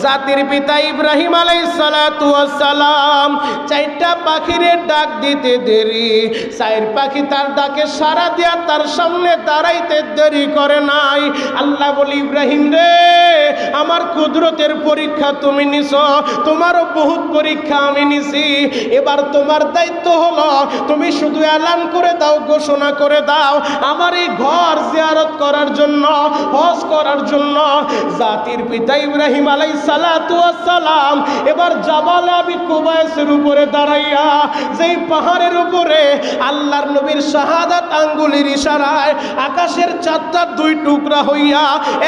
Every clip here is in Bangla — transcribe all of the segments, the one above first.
জাতির পিতা ইব্রাহিম আলাইহিস সালাতু ওয়াস সালাম চারটা পাখিরে ডাক দিতে দেরি, চার পাখি তার ডাকে সাড়া দিয়া তার সামনে দাঁড়াইতে দেরি করে নাই। আল্লাহ বলি, ইব্রাহিম রে, আমার কুদরতের পরীক্ষা তুমি নিছো, তোমারও বহুত পরীক্ষা আমি নিছি। এবার তোমার দায়িত্ব হলো তুমি শুধু এলান করে দাও, ঘোষণা করে দাও, আমার এই ঘর জিয়ারত করার জন্য, হজ করার জন্য। জাতির পিতা ইব্রাহিম আলাইহিস সালাতু ওয়াস সালাম এবার জাবাল আবি কুবাইসের উপরে দাঁড়াইয়া, যেই পাহাড়ের উপরে আল্লাহর নবীর শাহাদাত আঙ্গুলের ইশারায় আকাশের চারটা দুই টুকরা হইয়া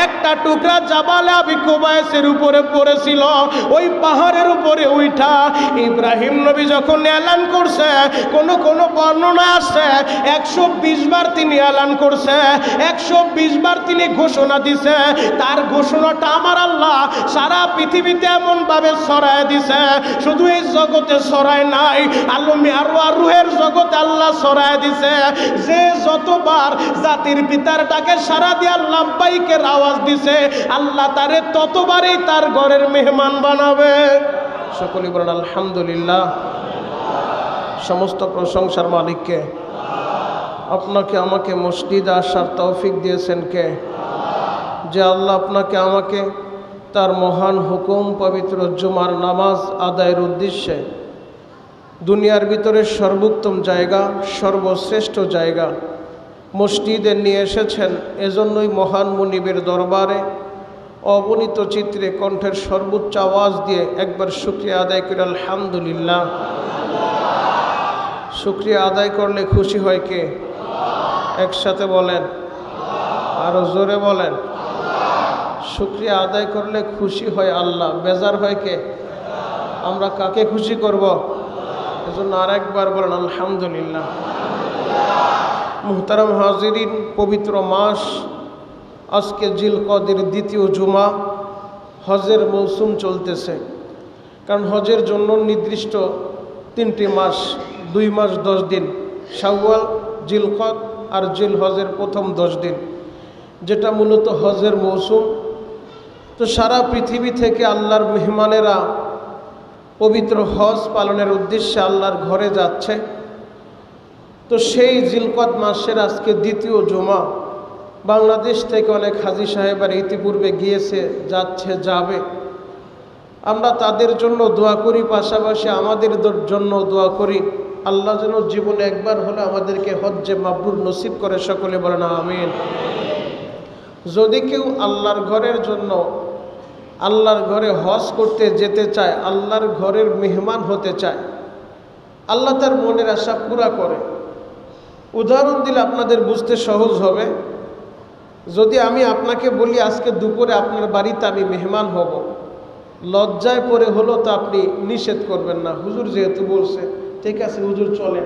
একটা টুকরা জাবাল আবি কুবাইসের উপরে পড়েছিল, ওই পাহাড়ের উপরে উঠা ইব্রাহিম নবী যখন এলান করছে, কোন বর্ণনা আছে 120 বার তিনি এলান করছে, 120 বার তিনি ঘোষণা দিছে। তার ঘোষণাটা আমার আল্লাহ সারা পৃথিবীতে এমন ভাবে ছড়ায় দিছে, শুধু এই জগতে ছড়ায় নাই, আলমে আরো রুহের জগতে আল্লাহ ছড়ায় দিছে। যে যতবার জাতির পিতার ডাকে সারা দিয়ে লাব্বাইকের আওয়াজ দিছে, আল্লাহ তারে ততবারই তার ঘরের মেহমান বানাবে। সকলে বলেন আলহামদুলিল্লাহ। সমস্ত প্রশংসার মালিককে। আপনাকে আমাকে মসজিদে আসার তৌফিক দিয়েছেন কে? যে আল্লাহ আপনাকে আমাকে তার মহান হুকুম পবিত্র জুমার নামাজ আদায়ের উদ্দেশ্যে দুনিয়ার ভিতরে সর্বোত্তম জায়গা, সর্বশ্রেষ্ঠ জায়গা মসজিদে নিয়ে এসেছেন। এজন্যই মহান মুনিবের দরবারে অবনীত চিত্রে কণ্ঠের সর্বোচ্চ আওয়াজ দিয়ে একবার শুকরিয়া আদায় করে আলহামদুলিল্লাহ। শুকরিয়া আদায় করলে খুশি হয় কে? একসাথে বলেন, আরো জোরে বলেন। শুকরিয়া আদায় করলে খুশি হয় আল্লাহ, বেজার হয় কে? আমরা কাকে খুশি করব? এজন্য আরেকবার বলেন আলহামদুলিল্লাহ। মুহতারাম হাজিরিন, পবিত্র মাস আজকে জিলকদের দ্বিতীয় জুমা, হজের মৌসুম চলতেছে। কারণ হজের জন্য নির্দিষ্ট 3টি মাস, 2 মাস 10 দিন, শাওয়াল, জিলকদ আর জিলহজের প্রথম 10 দিন, যেটা মূলত হজের মৌসুম। তো সারা পৃথিবী থেকে আল্লাহর মেহমানেরা পবিত্র হজ পালনের উদ্দেশ্যে আল্লাহর ঘরে যাচ্ছে। তো সেই জিলকদ মাসের আজকে দ্বিতীয় জুমা, বাংলাদেশ থেকে অনেক হাজী সাহেবেরা ইতিপূর্বে গিয়েছে, যাচ্ছে, যাবে। আমরা তাদের জন্য দোয়া করি, পাশাপাশি আমাদের জন্য দোয়া করি, আল্লাহ যেন জীবনে একবার হলে আমাদেরকে হজ্জে মাবরুর নসিব করে। সকলে বলেন আমিন। যদি কেউ আল্লাহর ঘরের জন্য, আল্লাহর ঘরে হজ করতে যেতে চায়, আল্লাহর ঘরের মেহমান হতে চায়, আল্লাহ তার মনের আশা পুরা করে। উদাহরণ দিলে আপনাদের বুঝতে সহজ হবে। যদি আমি আপনাকে বলি আজকে দুপুরে আপনার বাড়িতে আমি মেহমান হব, লজ্জায় পড়ে হলো তো আপনি নিষেধ করবেন না, হুজুর যেহেতু বলছে ঠিক আছে হুজুর চলেন।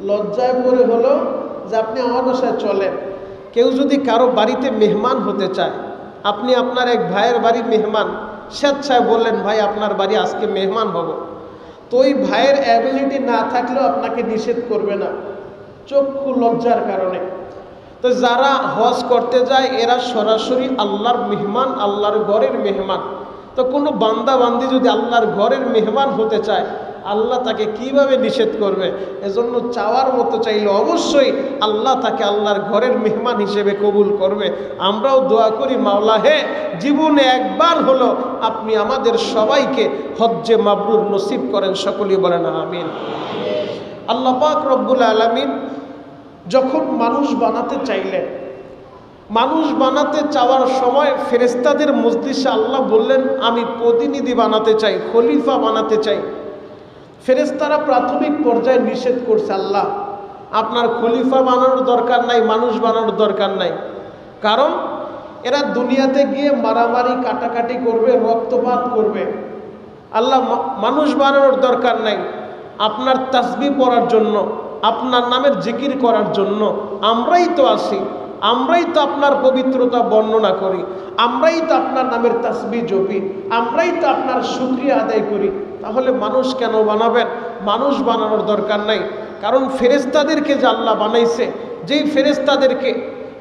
লজ্জায় পড়ে হলো যে আপনি আমার বাসায় চলেন। কেউ যদি কারো বাড়িতে মেহমান হতে চায়, আপনি আপনার এক ভাইয়ের বাড়ি মেহমান, স্বেচ্ছায় বললেন ভাই আপনার বাড়ি আজকে মেহমান হব, তো ওই ভাইয়ের অ্যাবিলিটি না থাকলেও আপনাকে নিষেধ করবে না, চক্ষু লজ্জার কারণে। তো যারা হজ করতে যায় এরা সরাসরি আল্লাহর মেহমান, আল্লাহর ঘরের মেহমান। তো কোনো বান্দা বান্দি যদি আল্লাহর ঘরের মেহমান হতে চায়, আল্লাহ তাকে কিভাবে নিষেধ করবে? এজন্য চাওয়ার মতো চাইলে অবশ্যই আল্লাহ তাকে আল্লাহর ঘরের মেহমান হিসেবে কবুল করবে। আমরাও দোয়া করি, মাওলা হে, জীবনে একবার হলো আপনি আমাদের সবাইকে হজ্জে মাবরুর নসিব করেন। সকলেই বলেন আমিন। আল্লাহ পাক রব্বুল আলামিন যখন মানুষ বানাতে চাইলেন, মানুষ বানাতে চাওয়ার সময় ফেরেশতাদের মজলিসে আল্লাহ বললেন আমি প্রতিনিধি বানাতে চাই, খলিফা বানাতে চাই। ফেরেশতারা প্রাথমিক পর্যায়ে নিষেধ করছে, আল্লাহ আপনার খলিফা বানানোর দরকার নাই, মানুষ বানানোর দরকার নাই। কারণ এরা দুনিয়াতে গিয়ে মারামারি কাটাকাটি করবে, রক্তপাত করবে। আল্লাহ মানুষ বানানোর দরকার নাই, আপনার তাসবিহ পড়ার জন্য, আপনার নামের জিকির করার জন্য আমরাই তো আছি, আমরাই তো আপনার পবিত্রতা বর্ণনা করি, আমরাই তো আপনার নামের তাসবিহ জপি, আমরাই তো আপনার শুকরিয়া আদায় করি। তাহলে মানুষ কেন বানাবেন? মানুষ বানানোর দরকার নাই। কারণ ফেরেশতাদেরকে যে আল্লাহ বানাইছে, যেই ফেরেশতাদেরকে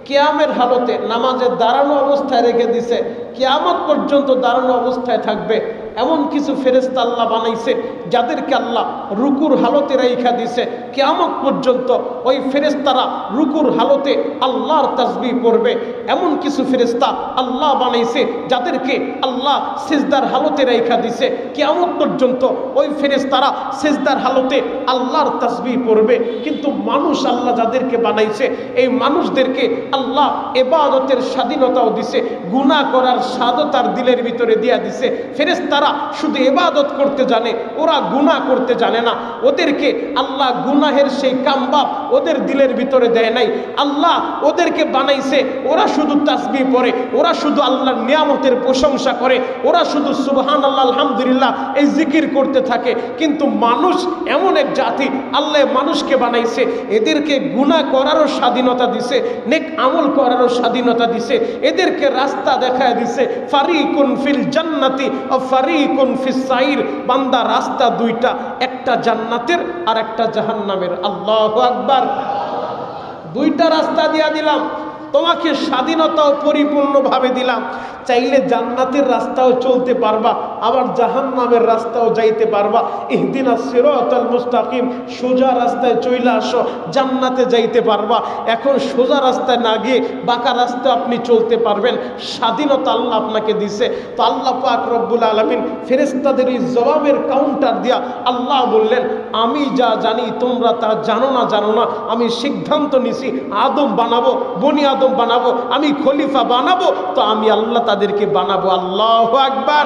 কিয়ামের হালতে নামাজে দাঁড়ানো অবস্থায় রেখে দিছে, কিয়ামত পর্যন্ত দাঁড়ানো অবস্থায় থাকবে এমন কিছু ফেরেশতা আল্লাহ বানাইছে যাদেরকে আল্লাহ রুকুর হালতে রাইখা দিছে। কিয়ামত পর্যন্ত ওই ফেরেশতারা রুকুর হালতে আল্লাহর তাসবিহ পড়বে। এমন কিছু ফেরেশতা আল্লাহ বানাইছে যাদেরকে আল্লাহ সিজদার হালতে রাইখা দিছে। কিয়ামত পর্যন্ত ওই ফেরেশতারা সিজদার হালতে আল্লাহর তাসবিহ পড়বে। কিন্তু মানুষ আল্লাহ যাদেরকে বানাইছে এই মানুষদেরকে আল্লাহ ইবাদতের স্বাধীনতাও দিছে, গুনাহ করার স্বাদও তার দিলের ভিতরে দিয়া দিছে। ফেরেশতারা শুধু ইবাদত করতে জানে, ওরা গুনাহ করতে জানে না। ওদেরকে আল্লাহ গুনাহের সেই কামবাব ওদের দিলের ভিতরে দেয় নাই। আল্লাহ ওদেরকে বানাইছে ওরা শুধু তাসবিহ পড়ে, ওরা শুধু আল্লাহর নিয়ামতের প্রশংসা করে, ওরা শুধু সুবহানাল্লাহ আলহামদুলিল্লাহ এই জিকির করতে থাকে। কিন্তু মানুষ এমন এক জাতি, আল্লাহ মানুষকে বানাইছে, এদেরকে গুনাহ করারও স্বাধীনতা দিছে, নেক আমল করারও স্বাধীনতা দিছে, এদেরকে রাস্তা দেখায় দিছে। ফারিকুন ফিল জান্নাতি ও ফারিকুন ফিস সাইর। বান্দা রাস্তা দুইটা, একটা জান্নাতের আর একটা জাহান্নামের। আল্লাহু আকবার। দুইটা রাস্তা দিয়া দিলাম তোমাকে, স্বাধীনতাও পরিপূর্ণভাবে দিলাম। চাইলে জান্নাতের রাস্তাও চলতে পারবা, আবার জাহান্নামের রাস্তাও যাইতে পারবা। ইহদিনাস সিরাতাল মুস্তাকিম, সোজা রাস্তায় চইলা আসো, জান্নাতে যাইতে পারবা। এখন সোজা রাস্তায় না গিয়ে বাঁকা রাস্তায় আপনি চলতে পারবেন। স্বাধীনতা আল্লাহ আপনাকে দিছে। তো আল্লাহ পাক রব্বুল আলামিন ফেরেশতাদের এই জবাবের কাউন্টার দিয়া আল্লাহ বললেন, আমি যা জানি তোমরা তা জানো না। আমি সিদ্ধান্ত নিছি আদম বানাবো, বনি আদম বানাবো, আমি খলিফা বানাবো, তো আমি আল্লাহ তাদেরকে বানাবো। আল্লাহু আকবার।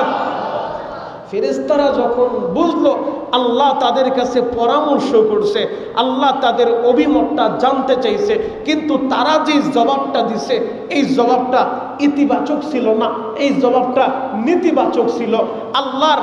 ফেরেশতারা যখন বুঝলো আল্লাহ তাদের কাছে পরামর্শ করছে, আল্লাহ তাদের অভিমতটা জানতে চাইছে, কিন্তু তারা যে জবাবটা দিছে এই জবাবটা ইতিবাচক ছিল না, এই জবাবটা নেতিবাচক ছিল, আল্লাহর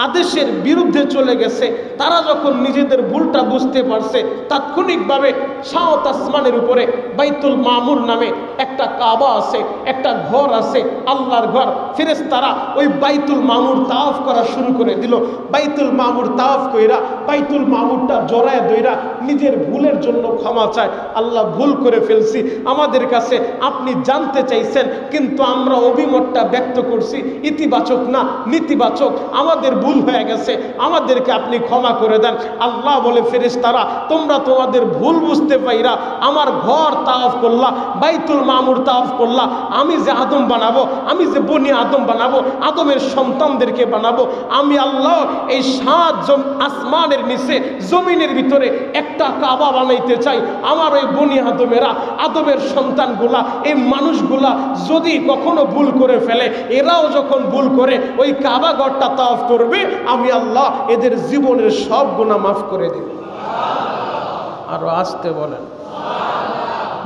আদেশের বিরুদ্ধে চলে গেছে। তারা যখন নিজেদের ভুলটা বুঝতে পারছে, তাৎক্ষণিকভাবে সাত আসমানের উপরে বাইতুল মামুর নামে একটা কাবা আছে, একটা ঘর আছে, আল্লাহর ঘর। ফেরেশতারা ওই বাইতুল মামুর তাওয়াফ করা শুরু করে দিল। বাইতুল মামুর তাওয়াফ কইরা বাইতুল মামুরটা জড়ায় দইরা নিজের ভুলের জন্য ক্ষমা চায়। আল্লাহ, ভুল করে ফেলছি, আমাদের কাছে আপনি জানতে চাইছেন, কিন্তু আমরা অভিমতটা ব্যক্ত করছি ইতিবাচক না নেতিবাচক, আমাদের ভুল হয়ে গেছে, আমাদেরকে আপনি ক্ষমা করে দেন। আল্লাহ বলে, ফেরেশতারা তোমরা তোমাদের ভুল বুঝতে পাইরা আমার ঘর তাওয়াফ করলা, বাইতুল মামুর তাওয়াফ করলা, আমি যে আদম বানাবো, আমি যে বনি আদম বানাবো, আদমের সন্তানদেরকে বানাবো, আমি আল্লাহ এই সাত আসমানের নিচে জমিনের ভিতরে একটা কাবা বানাইতে চাই। আমার ওই বনি আদমেরা, আদমের সন্তানগুলা, এই মানুষগুলা যদি কখনো ভুল করে ফেলে, এরাও যখন ভুল করে ওই কাবা ঘরটা তাওয়াফ করবে, আমি আল্লাহ এদের জীবনের সব গুনাহ মাফ করে দেব। আরো আসতে বলেন।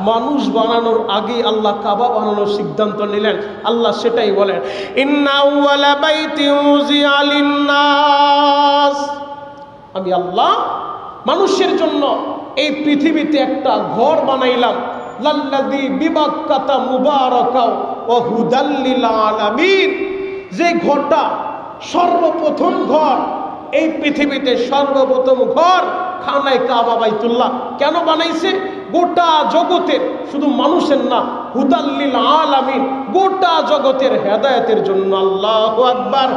মানুষ বানানোর আগে আল্লাহ কাবা বানানোর সিদ্ধান্ত নিলেন। আল্লাহ সেটাই বলেন, ইন্না আউওয়ালা বাইতিন উযিআ লিন-নাস। আমি আল্লাহ মানুষের জন্য এই পৃথিবীতে একটা ঘর বানাইলাম, লাল্লাযী বিবাক্কাতা মুবারাকাও ওয়া হুদাল লিল আলামিন। যে ঘরটা সর্বপ্রথম ঘর এই পৃথিবীতে, সর্বপ্রথম ঘর খানায় কাবা বাইতুল্লাহ। কেন বানাইছে? গোটা জগতের, শুধু মানুষের না, হুদাল লিল আলামিন, গোটা জগতের হেদায়েতের জন্য। আল্লাহু আকবার।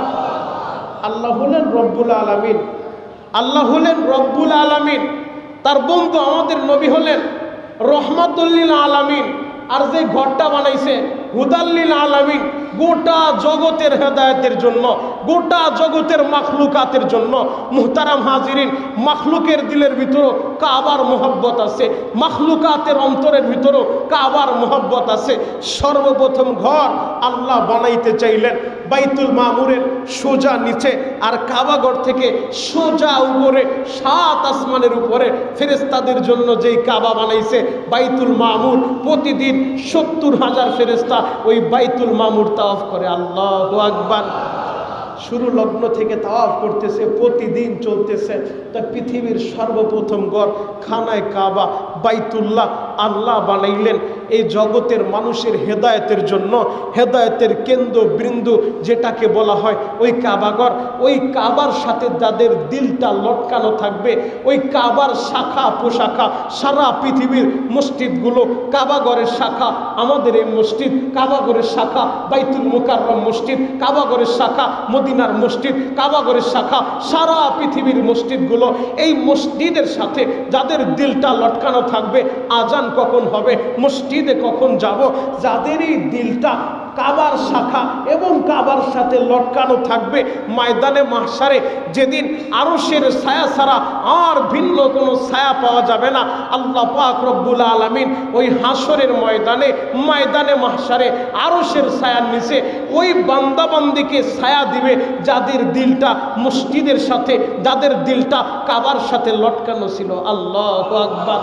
আল্লাহ হলেন রব্বুল আলামিন, আল্লাহ হলেন রব্বুল আলামিন। তার বন্ধু আমাদের নবী হলেন রহমাতুল লিল আলামিন। আর যে ঘরটা বানাইছে হুদাল লিল আলামিন, গোটা জগতের হেদায়েতের জন্য, গোটা জগতের মাখলুকাতের জন্য। মুহতারাম হাজিরিন, মাখলুকের দিলের ভিতরও কাবার মোহব্বত আছে, মাখলুকাতের অন্তরের ভিতরও কাবার মোহব্বত আছে। সর্বপ্রথম ঘর আল্লাহ বানাইতে চাইলেন বাইতুল মামুরের সোজা নিচে, আর কাবাঘর থেকে সোজা উপরে, সাত আসমানের উপরে। ফেরেশতাদের জন্য যেই কাবা বানাইছে বাইতুল মামুর, প্রতিদিন 70,000 ফেরেশতা ওই বাইতুল মামুর তাওয়াফ করে। আল্লাহু আকবার। শুরু লগ্ন থেকে তাওয়াফ করতেছে, প্রতিদিন চলতেছে। তা পৃথিবীর সর্বপ্রথম ঘর খানায় কাবা বাইতুল্লাহ, আল্লাহ বানাইলেন এই জগতের মানুষের হেদায়েতের জন্য। হেদায়েতের কেন্দ্রবিন্দু যেটাকে বলা হয় ওই কাবাঘর, ওই কাবার সাথে যাদের দিলটা লটকানো থাকবে, ওই কাবার শাখা পোশাখা সারা পৃথিবীর মসজিদগুলো কাবাঘরের শাখা। আমাদের এই মসজিদ কাবাঘরের শাখা, বাইতুল মুকাররম মসজিদ কাবাঘরের শাখা, মদিনার মসজিদ কাবাঘরের শাখা, সারা পৃথিবীর মসজিদগুলো এই মসজিদের সাথে যাদের দিলটা লটকানো থাকবে, আজান কখন হবে, মসজিদে কখন যাব, যাদের এই দিলটা কাবার শাখা এবং কাবার সাথে লটকানো থাকবে, ময়দানে মাহশারে যেদিন আরশের ছায়া ছাড়া আর ভিন্ন কোনো ছায়া পাওয়া যাবে না, আল্লাহ পাক রব্বুল আলামিন ওই হাসরের ময়দানে মাহশারে আরশের ছায়ার নিচে ওই বান্দাবান্দিকে ছায়া দিবে যাদের দিলটা মসজিদের সাথে, যাদের দিলটা কাবার সাথে লটকানো ছিল। আল্লাহু আকবার।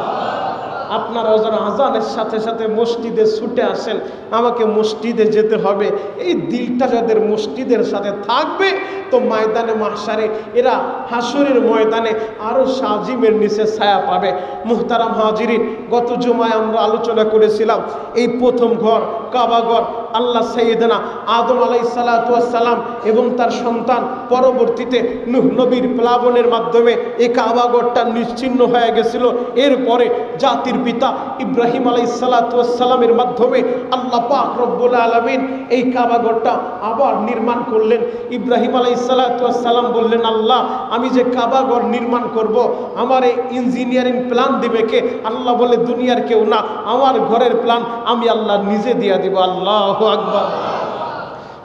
আপনারা যারা আজানের সাথে সাথে মসজিদে ছুটে আসেন, আমাকে মসজিদে যেতে হবে, এই দিলটা যাদের মসজিদের সাথে থাকবে তো ময়দানে মাহশারে এরা হাসরের ময়দানে আরো আজিমের নিচে ছায়া পাবে। মুহতারাম হাজিরিন, গত জুমায় আমরা আলোচনা করেছিলাম এই প্রথম ঘর কাবাঘর আল্লাহ সাইয়েদনা আদম আলাইহিস সালাতু ওয়াস সালাম এবং তার সন্তান পরবর্তীতে নূহ নবীর প্লাবনের মাধ্যমে এই কাবাঘরটা নিশ্চিহ্ন হয়ে গেছিল। এরপরে জাতির পিতা ইব্রাহিম আলাইহিস সালাতু ওয়াস সালামের মাধ্যমে আল্লাহ পাক রব্বুল আলামিন এই কাবাঘরটা আবার নির্মাণ করলেন। ইব্রাহিম আলাইহিস সালাতু ওয়াস সালাম বললেন, আল্লাহ আমি যে কাবাঘর নির্মাণ করব, আমার এই ইঞ্জিনিয়ারিং প্ল্যান দিবে কে? আল্লাহ বলে, দুনিয়ার কেউ না, আমার ঘরের প্ল্যান আমি আল্লাহ নিজে দিয়া দিব। আল্লাহু আকবার।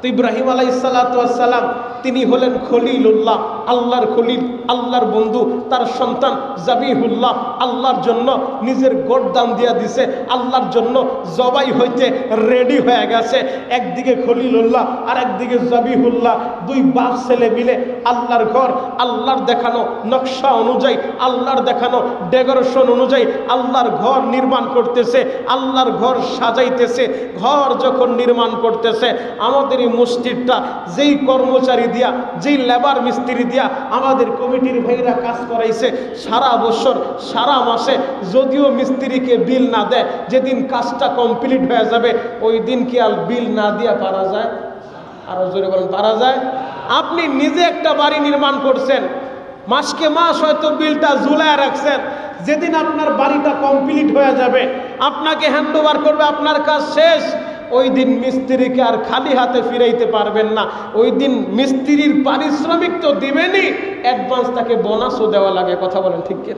তো ইব্রাহিম আলাইহিস সালাতু ওয়াস সালাম তিনি হলেন খলিলুল্লাহ, আল্লাহর খলিল, আল্লাহর বন্ধু। তার সন্তান জাবিহুল্লাহ আল্লাহর জন্য নিজের গর্দান দিয়া দিছে, আল্লাহর জন্য জবাই হইতে রেডি হয়ে গেছে। একদিকে খলিলুল্লাহ আর একদিকে জাবিহুল্লাহ, দুই বাপ ছেলে মিলে আল্লাহর ঘর, আল্লাহর দেখানো নকশা অনুযায়ী, আল্লাহর দেখানো ডেকোরেশন অনুযায়ী আল্লাহর ঘর নির্মাণ করতেছে, আল্লাহর ঘর সাজাইতেছে। ঘর যখন নির্মাণ করতেছে, আমাদের এই মসজিদটা যেই কর্মচারী দিয়া, যেই লেবার মিস্ত্রি দিয়া আমাদের কমিটির ভাইরা কাজ করাইছে, সারা বছর সারা মাসে যদিও মিস্ত্রিকে বিল না দেয়, যেদিন কাজটা কমপ্লিট হয়ে যাবে ওই দিন কি আর বিল না দিয়া পারা যায়? আরো জোরে বলেন, পারা যায়? আপনি নিজে একটা বাড়ি নির্মাণ করছেন, মাসকে মাস হয়তো বিলটা ঝুলায় রাখছেন, যেদিন আপনার বাড়িটা কমপ্লিট হয়ে যাবে, আপনাকে হ্যান্ড ওভার করবে, আপনার কাজ শেষ, ওই দিন মিস্ত্রিকে আর খালি হাতে ফিরাইতে পারবেন না। ওই দিন মিস্ত্রির পারিশ্রমিক তো দিবেনই, অ্যাডভান্স তাকে বোনাসও দেওয়া লাগে। কথা বলেন ঠিক কি?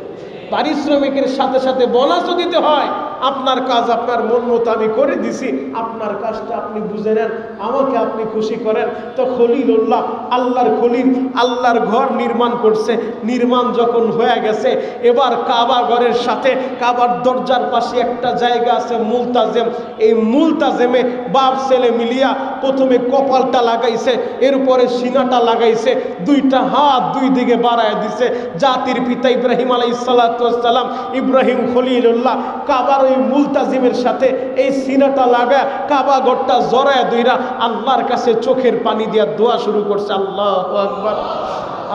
পারিশ্রমিকের সাথে সাথে বোনাসও দিতে হয়। আপনার কাজ আপনার মন মতো আমি করে দিছি, আপনার কাজটা আপনি বুঝে নেন, আমাকে আপনি খুশি করেন। তো খলিলুল্লাহ আল্লাহর খলিল আল্লাহর ঘর নির্মাণ করছে। নির্মাণ যখন হয়ে গেছে, এবার কাবা ঘরের সাথে কাবার দরজার পাশে একটা জায়গা আছে মুলতাজেম। এই মুলতাজেমে বাপ ছেলে মিলিয়া প্রথমে কপালটা লাগাইছে, এরপরে সিনাটা লাগাইছে, দুইটা হাত দুই দিকে বাড়ায় দিছে। জাতির পিতা ইব্রাহিম আলাইহিস সালাতু ওয়াস সালাম, ইব্রাহিম খলিলুল্লাহ কাবার ওই মুলতাজিমের সাথে এই সিনাটা লাগা কাবা ঘরটা জড়ায় দইরা আল্লাহর কাছে চোখের পানি দিয়া দোয়া শুরু করছে। আল্লাহু আকবার।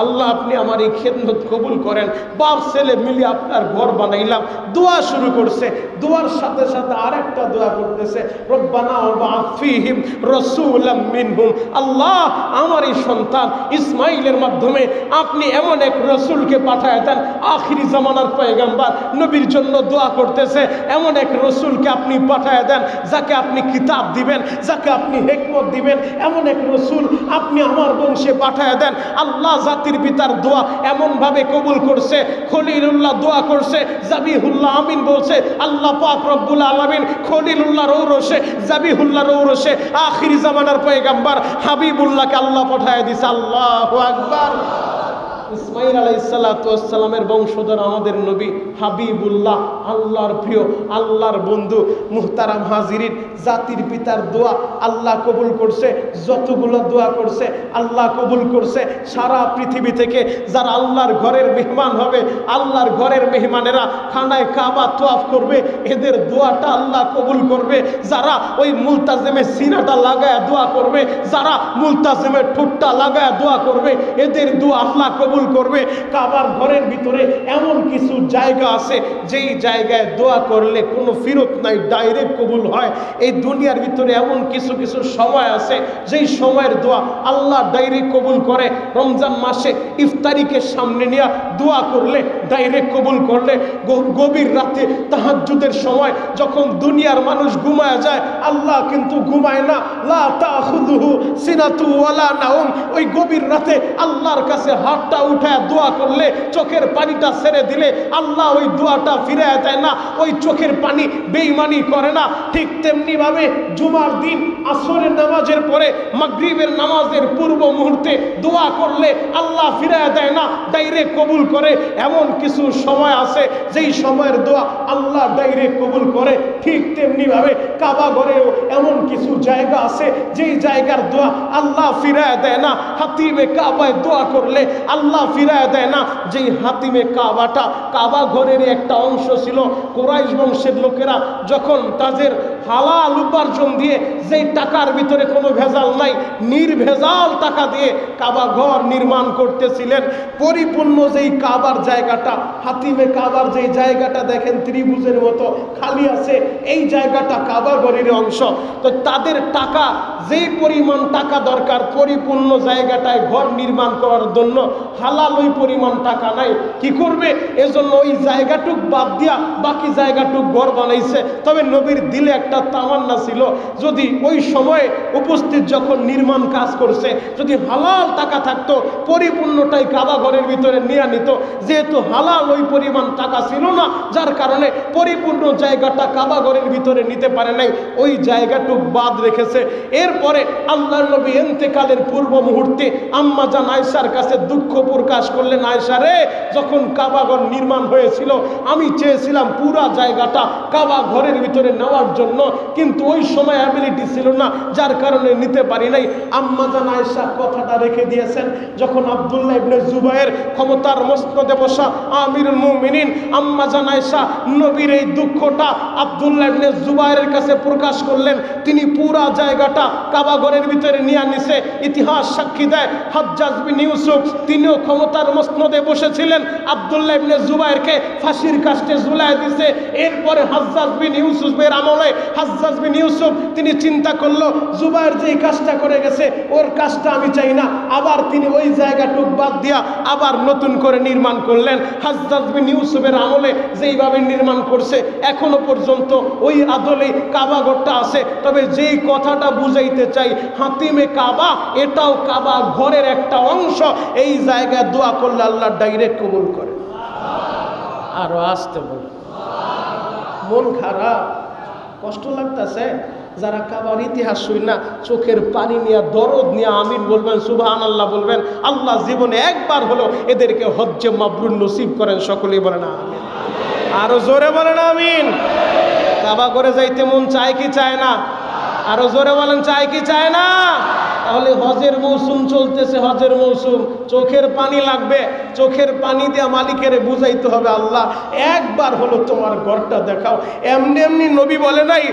আল্লাহ আপনি আমার এই খেদমত কবুল করেন, বাপ ছেলে মিলে আপনার ঘর বানাইলাম। দোয়া শুরু করছে, দোয়ার সাথে সাথে আরেকটা দোয়া করতেছে, রব্বানা ওয়াবআথ ফীহিম রাসূলাম মিনহুম। আল্লাহ আমার এই সন্তান ইসমাইলের মাধ্যমে আপনি এমন এক রসুলকে পাঠায় দেন, আখিরি জামানার পয়গম্বর নবীর জন্য দোয়া করতেছে, এমন এক রসুলকে আপনি পাঠায় দেন যাকে আপনি কিতাব দিবেন, যাকে আপনি হিকমত দিবেন, এমন এক রসুল আপনি আমার বংশে পাঠায় দেন। আল্লাহ জাতির পিতার দোয়া এমন ভাবে কবুল করছে, খলিলুল্লাহ দোয়া করছে, জাবিহুল্লাহ আমিন বলছে। আল্লাহ পাক রব্বুল আলামিন খলিলুল্লাহর ঔরসে, জাবিহুল্লাহর ঔরসে আখিরি জামানার পয়গম্বর হাবিবুল্লাহকে আল্লাহ পাঠায় দিছে। আল্লাহু আকবার। ইসমাইল আলাইহিস সালাতু ওয়াস সালামের বংশধর আমাদের নবী হাবিবুল্লাহ, আল্লাহর প্রিয়, আল্লাহর বন্ধু। মুহতারাম হাজিরিন, জাতির পিতার দোয়া আল্লাহ কবুল করছে। যতগুলো দোয়া করছে আল্লাহ কবুল করছে। সারা পৃথিবী থেকে যারা আল্লাহর ঘরের মেহমান হবে, আল্লাহর ঘরের মেহমানেরা খানায় কাবা তোয়াফ করবে, এদের দোয়াটা আল্লাহ কবুল করবে। যারা ওই মুলতাজিমে সিনাটা লাগায় দোয়া করবে, যারা মুলতাজিমের ঠোঁটটা লাগায় দোয়া করবে, এদের দোয়া আল্লাহ কবুল কবুল করবে। কাবার ঘরের ভিতরে এমন কিছু জায়গা আছে যেই জায়গায় দোয়া করলে কোনো ফিরত নাই, ডাইরেক্ট কবুল হয়। এই দুনিয়ার ভিতরে এমন কিছু কিছু সময় আছে যেই সময়ের দোয়া আল্লাহ ডাইরেক্ট কবুল করে। রমজান মাসে ইফতারিকে সামনে নিয়ে দোয়া করলে ডাইরেক্ট কবুল করলে, গভীর রাতে তাহাজ্জুদের সময় যখন দুনিয়ার মানুষ ঘুমায় যায়, আল্লাহ কিন্তু ঘুমায় না। লা তাখুযুহু সিনাতু ওয়ালা নাওম। ওই গভীর রাতে আল্লাহর কাছে হাতটা উঠায় দোয়া করলে, চোখের পানিটা ছেড়ে দিলে আল্লাহ ওই দোয়াটা ফিরায় দেয় না, ওই চোখের পানি বেঈমানি করে না। ঠিক তেমনি ভাবে জুমার দিন আসরের নামাজের পরে মাগরিবের নামাজের পূর্ব মুহূর্তে দোয়া করলে আল্লাহ ফিরায় দেয় না, ডাইরেক্ট কবুল করে। এমন কিছু সময় আছে যেই সময়ের দোয়া আল্লাহ ডাইরেক্ট কবুল করে। ঠিক তেমনি ভাবে কাবা ঘরেও এমন কিছু জায়গা আছে যেই জায়গার দোয়া আল্লাহ ফিরায় দেয় না। হাতিমে কাবায় দোয়া করলে আল্লাহ ফিরায় দেয় না। যেই হাতিমে কাবাটা কাবা ঘরের একটা অংশ ছিল। কুরাইশ বংশের লোকেরা যখন তাদের হালাল উপার্জন দিয়ে, যেই টাকার ভিতরে কোনো ভেজাল নাই, নির্ভেজাল টাকা দিয়ে কাবা ঘর নির্মাণ করতেছিলেন, পরিপূর্ণ যেই কাবার জায়গাটা, হাতিমে কাবার যেই জায়গাটা দেখেন ত্রিভুজের মতো খালি আছে, এই জায়গাটা কাবা ঘরের অংশ। তো তাদের টাকা, যেই পরিমাণ টাকা দরকার পরিপূর্ণ জায়গাটায় ঘর নির্মাণ করার জন্য, হালাল ওই পরিমাণ টাকা নাই। কি করবে? এজন্য ওই জায়গাটুক বাদ দিয়া বাকি জায়গাটুক ঘর বানাইছে। তবে নবীর দিলে একটা তামান্না ছিল, যদি ওই সময়ে উপস্থিত যখন নির্মাণ কাজ করছে, যদি হালাল টাকা থাকতো পরিপূর্ণটাই কাবা ঘরের ভিতরে নিয়ে নিত। যেহেতু হালাল ওই পরিমাণ টাকা ছিল না, যার কারণে পরিপূর্ণ জায়গাটা কাবা ঘরের ভিতরে নিতে পারে নাই, ওই জায়গাটুক বাদ রেখেছে। এরপরে আল্লাহর নবী ইন্তেকালের পূর্ব মুহূর্তে আম্মা জান আয়েশার কাছে দুঃখ প্রকাশ করলেন, আয়েশা রে, যখন কাবা ঘর নির্মাণ হয়েছিল আমি চেয়েছিলাম পুরা জায়গাটা কাবা ঘরের ভিতরে নেওয়ার জন্য, কিন্তু ওই সময় অ্যাবিলিটি ছিল না, যার কারণে নিতে পারি নাই। আম্মা জান আয়েশা কথাটা রেখে দিয়েছেন। যখন আব্দুল্লাহ ইবনে জুবায়ের ক্ষমতার মসনদে বসা আমিরুল মুমিনিন, আম্মা জান আয়েশা নবীর এই দুঃখটা আব্দুল্লাহ ইবনে জুবায়েরের কাছে প্রকাশ করলেন। তিনি পুরা জায়গাটা কাবা ঘরের ভিতরে নিয়ে নিছে। ইতিহাস সাক্ষী দেয় হাজ্জাজ বিন ইউসুফ তিনিও ক্ষমতার মসনদে বসেছিলেন, আব্দুল্লাহ ইবনে জুবায়েরকে ফাঁসির কাস্টে ঝুলায় দিছে। এরপরে হাজ্জাজ বিন ইউসুফের আমলে হাজ্জাজ বিন ইউসুফ তিনি চিন্তা করলো, জুবায়ের যেই কাজটা করে গেছে ওর কাজটা আমি চাই না। আবার তিনি ওই জায়গাটুক বাদ দিয়া আবার নতুন করে নির্মাণ করলেন। হাজ্জাজ বিন ইউসুফের আমলে যেইভাবে নির্মাণ করছে এখনো পর্যন্ত ওই আদলে কাবা ঘরটা আছে। তবে যেই কথাটা বুঝাইতে চাই, হাতিমে কাবা এটাও কাবা ঘরের একটা অংশ। এই জায়গায় দোয়া করলে আল্লাহ ডাইরেক্ট কবুল করে। আরো আসতে বল, মন খারাপ, কষ্ট লাগতেছে। যারা কাবার ইতিহাস শুই না, চোখের পানি নিয়ে দরদ নিয়ে আমিন বলবেন, সুবহানাল্লাহ বলবেন, আল্লাহ জীবনে একবার হলো এদেরকে হজ্জে মাবরুর নসিব করেন। সকলেই বলেন আমিন। আরো জোরে বলেন আমিন। কাবা করে যাইতে মন চায় কি চায় না? আরো জোরে বলেন, চায় কি চায় না? তাহলে হজের মৌসুম চলতেছে, হজের মৌসুম, চোখের পানি লাগবে। চোখের পানি দিয়ে মালিকের বুঝাইতে হবে, আল্লাহ একবার হলো তোমার ঘরটা দেখাও। এমনি এমনি নবী বলে নাই,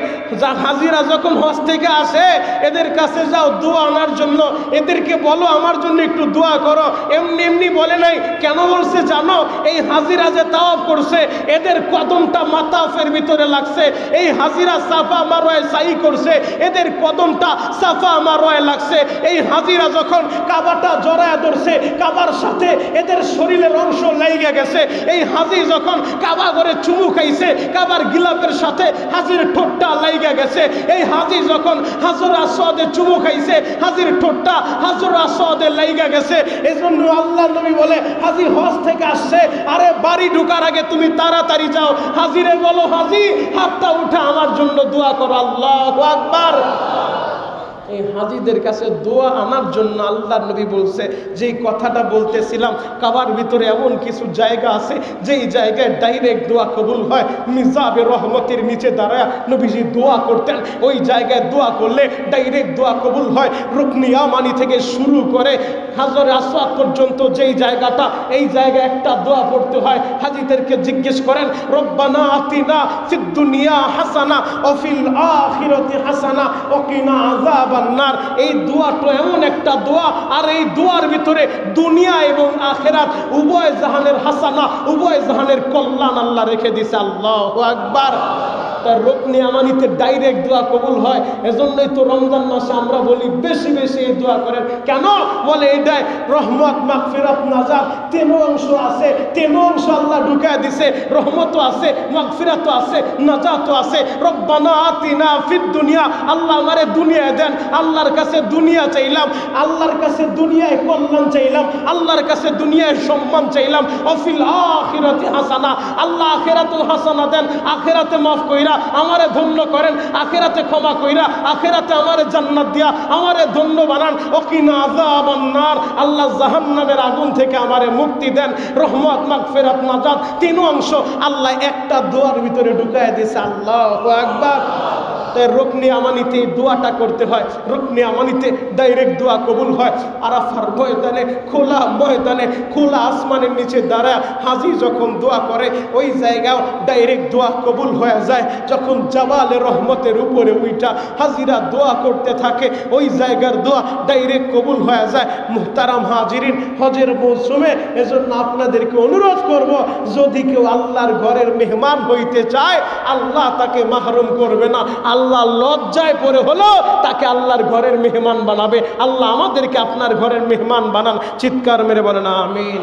যা হাজিরা যখন হজ থেকে আসে এদের কাছে যাও দোয়া আনার জন্য, এদেরকে বলো আমার জন্য একটু দোয়া করো। এমনি এমনি বলে নাই। কেন বলছে জানো? এই হাজিরা যে তাওয়াফ করছে এদের কদমটা মাতাফের ভিতরে লাগছে। এই হাজিরা সাফা মারওয়ায় সাই করছে, এদের কদমটা সাফা মারওয়ায় লাগছে। এই হাজিরা যখন কাবাটা জড়ায় ধরছে, কাবার সাথে এদের শরীরের অংশ লেগে গেছে। এই হাজি যখন কাবা ঘরে চুমু খাইছে, কাবার গিলাফের সাথে হাজির ঠোঁটটা লেগে গেছে। এই হাজি যখন হাজর আসওয়াদে চুমু খাইছে, হাজির ঠোঁটটা হাজর আসওয়াদে লেগে গেছে। এজন্য আল্লাহ নবী বলে, হাজি হজ থেকে আসছে, আরে বাড়ি ঢোকার আগে তুমি তাড়াতাড়ি যাও, হাজিরে বলো, হাজি হাতটা উঠে আমার জন্য দোয়া করো। আল্লাহু আকবার। এই হাজিদের কাছে দোয়া আনার জন্য আল্লাহ নবী বলছে, যেই কথাটা বলতেছিলাম, কাবার ভিতরে এমন কিছু জায়গা আছে যেই জায়গায় ডাইরেক্ট দোয়া কবুল হয়। মিজাবে রহমতের নিচে দাঁড়ায় নবীজি দোয়া করতেন। ওই জায়গায় দোয়া করলে ডাইরেক্ট দোয়া কবুল হয়। রুকনি ইয়ামানি থেকে শুরু করে হাজরে আসওয়াদ পর্যন্ত যেই জায়গাটা, এই জায়গায় একটা দোয়া পড়তে হয়। হাজিদেরকে জিজ্ঞেস করেন, রব্বানা আতিনা ফিদ দুনিয়া হাসানা ওয়া ফিল আখিরাতি হাসানা ওয়া কিনা আযাব আযাবান নার। এই দোয়াটা এমন একটা দোয়া, আর এই দোয়ার ভিতরে দুনিয়া এবং আখিরাত উভয় জাহানের হাসানা, উভয় জাহানের কল্যাণ আল্লাহ রেখে দিয়েছে। আল্লাহু আকবার। তার রুকনে আমানিতে ডাইরেক্ট দোয়া কবুল হয়। এজন্যই তো রমজান মাসে আমরা বলি বেশি বেশি এই দোয়া করেন। কেন বলে? এটাই রহমত, মাগফিরাত, নাজাত তিন অংশ আছে। তিন অংশ আল্লাহ ঢুকায় দিছে। রহমতও আছে, মাগফিরাতও আছে, নাজাতও আছে। রব্বানা আতিনা ফিদ দুনিয়া, আল্লাহ আমারে দুনিয়া দেন। আল্লাহর কাছে দুনিয়া চাইলাম, আল্লাহর কাছে দুনিয়ায় কল্যাণ চাইলাম, আল্লাহর কাছে দুনিয়ায় সম্মান চাইলাম। অফিল আখিরাতি হাসানা, আল্লাহ আখিরাতুল হাসানা দেন। আখিরাতে মাফ কইরা আমারে ধন্য করেন, আখিরাতে ক্ষমা কইরা আখিরাতে আমারে জান্নাত দিয়া আমারে ধন্য বানান। ওকিনা আযাবান নার, আল্লাহ জাহান্নামের আগুন থেকে আমারে মুক্তি দেন। রহমত, মাগফিরাত, নাজাত তিন অংশ আল্লাহ একটা দোয়ার ভিতরে ঢুকায় দিয়েছে। আল্লাহু আকবার। তাই রুকনে আমানিতে দোয়াটা করতে হয়। রুকনে আমানিতে ডাইরেক্ট দোয়া কবুল হয়। আরাফার ময়দানে, খোলা ময়দানে, খোলা আসমানের নিচে দাঁড়ায় হাজি যখন দোয়া করে ওই জায়গাও ডাইরেক্ট দোয়া কবুল হয়ে যায়। যখন জাবালে রহমতের উপরে উইটা হাজিরা দোয়া করতে থাকে ওই জায়গার দোয়া ডাইরেক্ট কবুল হয়ে যায়। মুহতারাম হাজিরিন, হজের মৌসুমে এজন্য আপনাদেরকে অনুরোধ করব, যদি কেউ আল্লাহর ঘরের মেহমান হইতে চায় আল্লাহ তাকে মাহরুম করবে না। আল্লাহ লজ্জায় পড়ে হলো তাকে আল্লাহর ঘরের মেহমান বানাবে। আল্লাহ আমাদেরকে আপনার ঘরের মেহমান বানান। চিৎকার মেরে বলেন আমিন।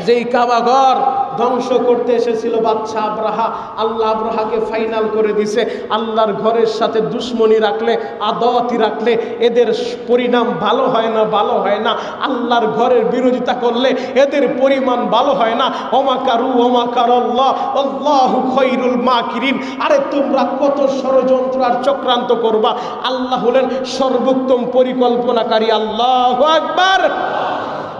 যেই কাবা ঘর ধ্বংস করতে এসেছিল বাদশা আব্রাহা, আল্লাহ আব্রাহাকে ফাইনাল করে দিছে। আল্লাহর ঘরের সাথে দুশ্মনী রাখলে, আদাওয়াতি রাখলে এদের পরিণাম ভালো হয় না, ভালো হয় না। আল্লাহর ঘরের বিরোধিতা করলে এদের পরিমাণ ভালো হয় না। ওমাকারু ওমাকারাল্লাহ আল্লাহু খায়রুল মাকিরিন। আরে তোমরা কত ষড়যন্ত্র আর চক্রান্ত করবা, আল্লাহ হলেন সর্বোত্তম পরিকল্পনাকারী। আল্লাহু আকবার।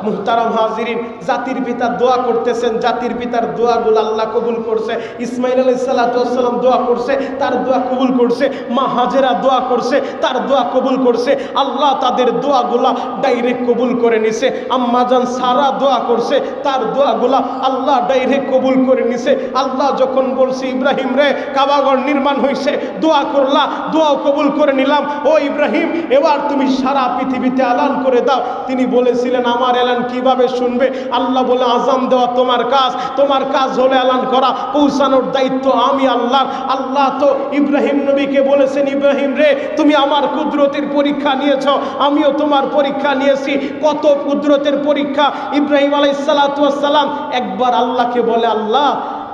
মুহতারাম হাজিরিন, জাতির পিতার দোয়া করতেছেন, জাতির পিতার দোয়াগুলো আল্লাহ কবুল করছে। ইসমাইল আলাইহিস সালাতু ওয়াস সালাম দোয়া করছে, তার দোয়া কবুল করছে। মা হাজেরা দোয়া করছে, তার দোয়া কবুল করছে। আল্লাহ তাদের দোয়াগুলা ডাইরেক্ট কবুল করে নিছে। আম্মা জান সারা দোয়া করছে, তার দোয়াগুলা আল্লাহ ডাইরেক্ট কবুল করে নিছে। আল্লাহ যখন বলছে ইব্রাহিম রে কাবাঘর নির্মাণ হয়েছে, দোয়া করলা, দোয়াও কবুল করে নিলাম। ও ইব্রাহিম, এবার তুমি সারা পৃথিবীতে এলান করে দাও। তিনি বলেছিলেন আমার কিভাবে শুনবে? আল্লাহ বলে আযান দেওয়া তোমার কাজ, তোমার কাজ হলো এলান করা, পৌঁছানোর দায়িত্ব আমি আল্লাহ। আল্লাহ তো ইব্রাহিম নবীকে বলেছেন ইব্রাহিম রে তুমি আমার কুদরতের পরীক্ষা নিয়েছ, আমিও তোমার পরীক্ষা নিয়েছি। কত কুদরতের পরীক্ষা! ইব্রাহিম আলাইহিস সালাতু ওয়াস সালাম একবার আল্লাহকে বলে আল্লাহ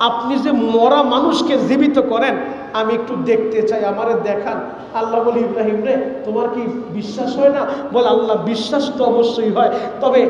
আপনি যে মরা মানুষকে জীবিত করেন আমি একটু দেখতে চাই, আমারে দেখান। আল্লাহ বলে ইব্রাহিম রে তোমার কি বিশ্বাস হয় না? বলে আল্লাহ বিশ্বাস তো অবশ্যই হয়, তবে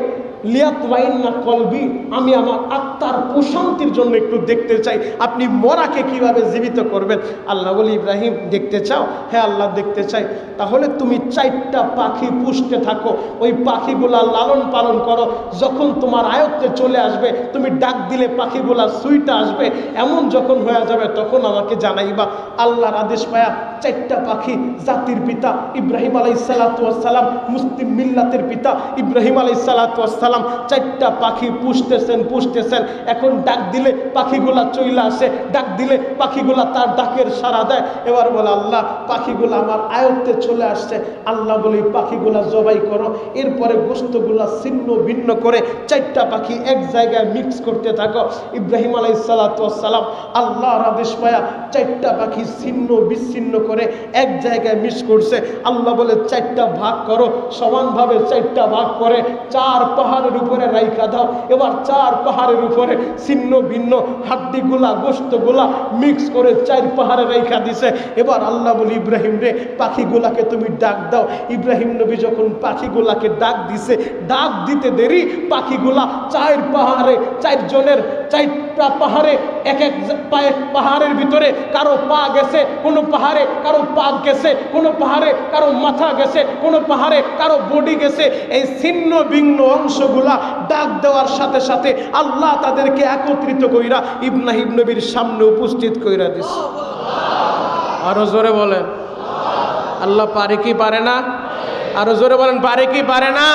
লিয়াতমাইন্না কলবি, আমি আমার আত্মার প্রশান্তির জন্য একটু দেখতে চাই আপনি মরাকে কিভাবে জীবিত করবেন। আল্লাহ বলে ইব্রাহিম দেখতে চাও? হ্যাঁ আল্লাহ দেখতে চাই। তাহলে তুমি 4টা পাখি পুষতে থাকো, ওই পাখিগুলা লালন পালন করো। যখন তোমার আয়ত্তে চলে আসবে তুমি ডাক দিলে পাখিগুলা সুইটা আসবে, এমন যখন হয়ে যাবে তখন আমাকে জানাইবা। আল্লাহর আদেশ পায়া 4টা পাখি, জাতির পিতা ইব্রাহিম আলাইহিস সালাতু ওয়াস সালাম, মুসলিম মিল্লাতের পিতা ইব্রাহিম আলাইহিস সালাতু ওয়াস সালাম 4টা পাখি পুষতেছেন। এখন ডাক দিলে পাখিগুলা চইলা আসে, ডাক দিলে পাখিগুলা তার ডাকের সাড়া দেয়। এবার বলে আল্লাহ পাখিগুলা আমার আয়ত্তে চলে আসছে। আল্লাহ বলে পাখিগুলা জবাই করো, এরপরে গোশতগুলা ছিন্ন ভিন্ন করে 4টা পাখি এক জায়গায় মিক্স করতে থাকো। ইব্রাহিম আলাইহিস সালাতু ওয়াস সালাম আল্লাহর আদেশ পায়া 4টা পাখি ছিন্ন বিচ্ছিন্ন করে এক জায়গায় মিক্স করছে। আল্লাহ বলে 4টা ভাগ করো, সমানভাবে 4টা ভাগ করে 4 পাহাড়ের উপরে রাইখা দাও। এবার 4 পাহাড়ের উপরে ছিন্ন ভিন্ন হাড্ডিগুলা গোশতগুলা মিক্স করে 4 পাহাড়ে রাইখা দিছে। এবার আল্লাহ বলি ইব্রাহিম রে পাখিগুলাকে তুমি ডাক দাও। ইব্রাহিম নবী যখন পাখিগুলাকে ডাক দিছে, ডাক দিতে দেরি পাখিগুলা 4 পাহাড়ে 4 জনের 4টা পাহাড়ে এক পাহাড়ের ভিতরে কারো পা গেছে, কোনো পাহাড়ে কারো পা গেছে, কোনো পাহাড়ে কারো মাথা গেছে, কোনো পাহাড়ে কারো বডি গেছে। এই ছিন্ন ভিন্ন অংশগুলা ডাক দেওয়ার সাথে সাথে আল্লাহ তাদেরকে একত্রিত কইরা ইব্রাহিম নবীর সামনে উপস্থিত কইরা দিছে। আরো জোরে বলেন আল্লাহ পারে কি পারে না? আরো জোরে বলেন পারে কি পারে না?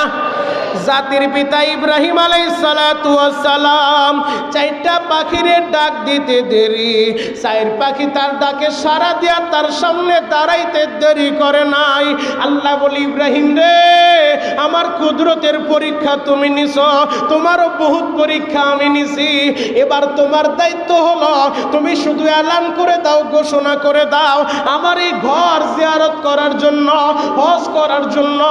জাতির পিতা ইব্রাহিম আলাইহিস সালাতু ওয়াস সালাম চারটা পাখিরে ডাক দিতে দেরি, চার পাখি তার ডাকে সাড়া দিয়া তার সামনে দাঁড়াইতে দেরি করে নাই। আল্লাহ বলি, ইব্রাহিম রে, আমার কুদরতের পরীক্ষা তুমি নিছো, তোমারও বহুত পরীক্ষা আমি নিছি। এবার তোমার দায়িত্ব হলো তুমি শুধু এলান করে দাও, ঘোষণা করে দাও, আমার এই ঘর জিয়ারত করার জন্য, হজ করার জন্য।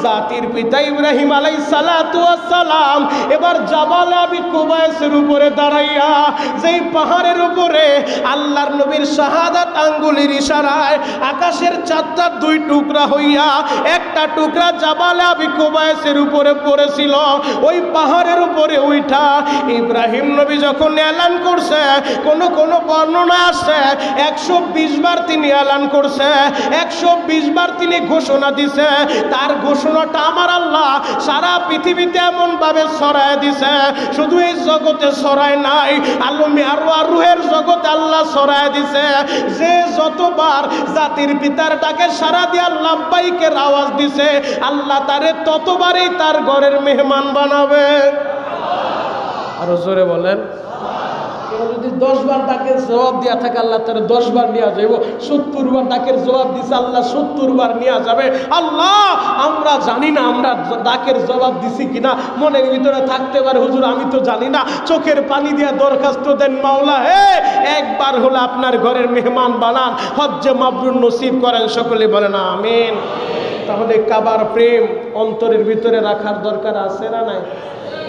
জাতির পিতা ইব্রাহিম আলাইহিস সালাতু ওয়াস সালাম এবার জাবাল আবি কুবাইসের উপরে দাঁড়াইয়া, যেই পাহাড়ের উপরে আল্লাহর নবীর শাহাদাত আঙ্গুলের ইশারায় আকাশের চারটা দুই টুকরা হইয়া একটা টুকরা জাবাল আবি কুবাইসের উপরে পড়েছিল, ওই পাহাড়ের উপরে উঠা ইব্রাহিম নবী যখন এলান করছে, কোন বর্ণনা আছে 120 বার তিনি এলান করছে, 120 বার তিনি ঘোষণা দিছে। তার ঘোষণাটা আমার আল্লাহ সারা পৃথিবীতে এমন ভাবে ছড়ায় দিছে, শুধু এই জগতে ছড়ায় নাই, আলমে আর রুহের জগতে আল্লাহ ছড়ায় দিছে। যে যতবার জাতির পিতার ডাকে সারা দিয়ে লাব্বাইকের আওয়াজ দিছে, আল্লাহ তারে ততবারই তার ঘরের মেহমান বানাবে। আরো জোরে বলেন। যদি 10 বার ডাকের জবাব দিয়া থাকে, আল্লাহ তার 10 বার নিয়ে যাইব। 70 বার ডাকের জবাব দিছে, আল্লাহ 70 বার নিয়ে যাবে। আল্লাহ, আমরা জানি না আমরা ডাকের জবাব দিছি কিনা, মনের ভিতরে থাকতে পারে হুজুর আমি তো জানি না, চোখের পানি দিয়া দরখাস্ত দেন, মাওলা হে একবার হলো আপনার ঘরের মেহমান বানান, হজ্জে মাবরুর নসিব করেন। সকলে বলেন আমিন। তাহলে কাবার প্রেম অন্তরের ভিতরে রাখার দরকার আছে না নাই?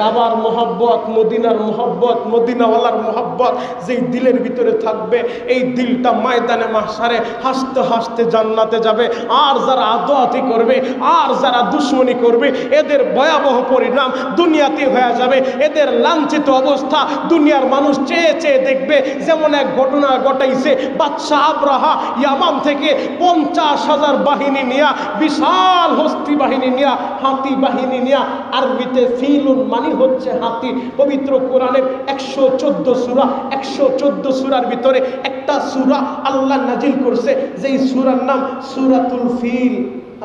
কাবার মোহাব্বত, মদিনার মোহাব্বত, মদিনাওয়ালার মোহাব্বত যেই দিলের ভিতরে থাকবে, এই দিলটা ময়দানে মাহশারে হাসতে হাসতে জান্নাতে যাবে। আর যারা আদোয়াতি করবে, আর যারা দুশ্মনী করবে, এদের ভয়াবহ পরিণাম দুনিয়াতে হয়ে যাবে। এদের লাঞ্ছিত অবস্থা দুনিয়ার মানুষ চেয়ে চেয়ে দেখবে। যেমন এক ঘটনা ঘটাইছে, বাদশাহ আবরাহা ইয়ামান থেকে 50,000 বাহিনী নিয়া, বিশাল হস্তি বাহিনী নিয়া, হাতি বাহিনী নিয়া, আরবিতে ফিলুন হচ্ছে হাতি। পবিত্র কোরআনের 114 সূরা, 114 সূরার ভিতরে একটা সূরা আল্লাহ নাজিল করছে, যেই সূরার নাম সূরাতুল ফিল।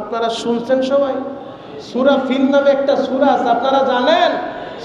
আপনারা শুনছেন সবাই? সূরা ফিল নামে একটা সূরা আছে, আপনারা জানেন?